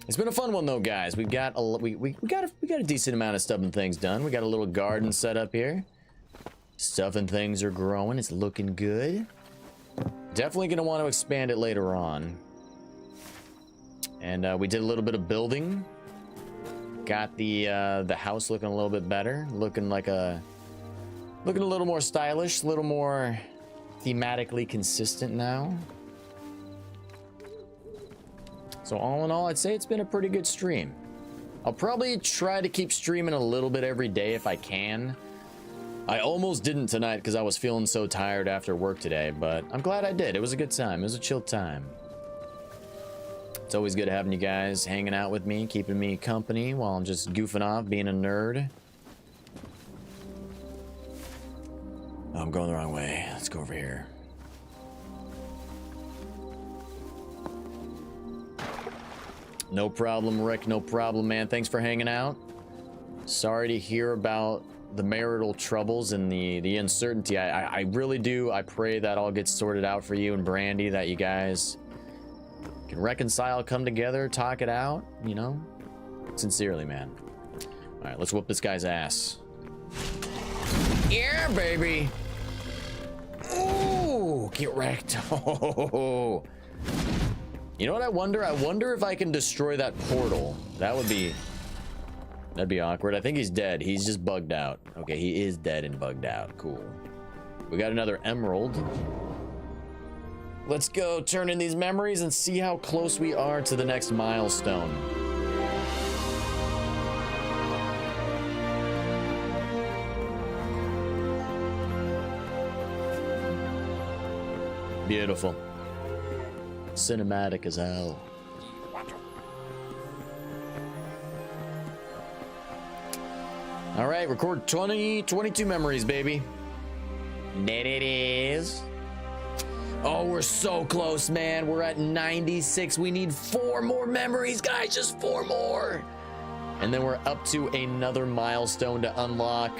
It's been a fun one, though, guys. We've got a decent amount of stuff and things done. We got a little garden set up here. Stuff and things are growing. It's looking good. Definitely going to want to expand it later on. And we did a little bit of building. Got the house looking a little bit better. Looking a little more stylish, a little more thematically consistent now. So all in all, I'd say it's been a pretty good stream. I'll probably try to keep streaming a little bit every day if I can. I almost didn't tonight because I was feeling so tired after work today, but I'm glad I did. It was a good time. It was a chill time. It's always good having you guys hanging out with me, keeping me company while I'm just goofing off, being a nerd. Oh, I'm going the wrong way. Let's go over here. No problem, Rick. No problem, man. Thanks for hanging out. Sorry to hear about the marital troubles and the uncertainty. I really do. I pray that all gets sorted out for you and Brandy, that you guys can reconcile, come together, talk it out, you know? Sincerely, man. All right, let's whoop this guy's ass. Yeah, baby. Ooh, get wrecked. Oh. You know what I wonder? I wonder if I can destroy that portal. That'd be awkward. I think he's dead. He's just bugged out. Okay, he is dead and bugged out. Cool. We got another emerald. Let's go turn in these memories and see how close we are to the next milestone. Beautiful. Cinematic as hell. All right, record 22 memories, baby. There it is. Oh, we're so close, man. We're at 96. We need 4 more memories, guys. Just 4 more. And then we're up to another milestone to unlock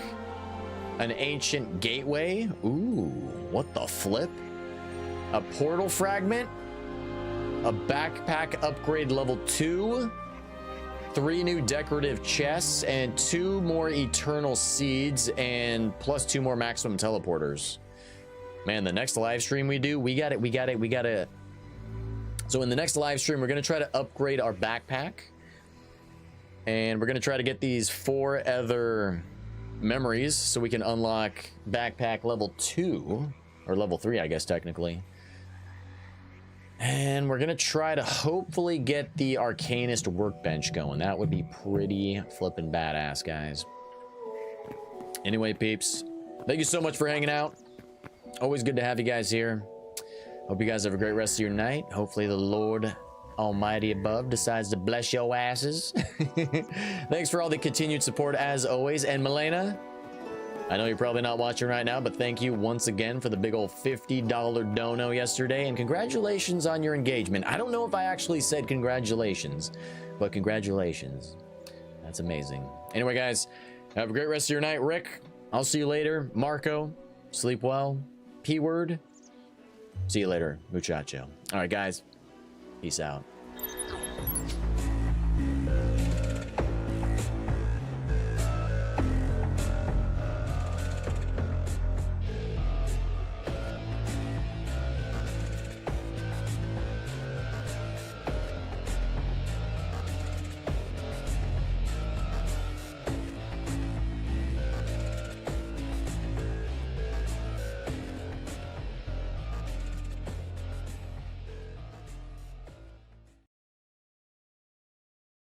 an ancient gateway. Ooh, what the flip? A portal fragment. A backpack upgrade level 2. 3 new decorative chests and 2 more eternal seeds and plus 2 more maximum teleporters. Man, the next live stream we do, we got it. So in the next live stream, we're going to try to upgrade our backpack. And we're going to try to get these 4 other memories so we can unlock backpack level 2. Or level 3, I guess, technically. And we're going to try to hopefully get the Arcanist workbench going. That would be pretty flippin' badass, guys. Anyway, peeps, thank you so much for hanging out. Always good to have you guys here. Hope you guys have a great rest of your night. Hopefully the Lord Almighty above decides to bless your asses. Thanks for all the continued support as always. And Milena, I know you're probably not watching right now, but thank you once again for the big old $50 dono yesterday. And congratulations on your engagement. I don't know if I actually said congratulations, but congratulations. That's amazing. Anyway, guys, have a great rest of your night. Rick, I'll see you later. Marco, sleep well. P-word. See you later. Muchacho. All right, guys. Peace out.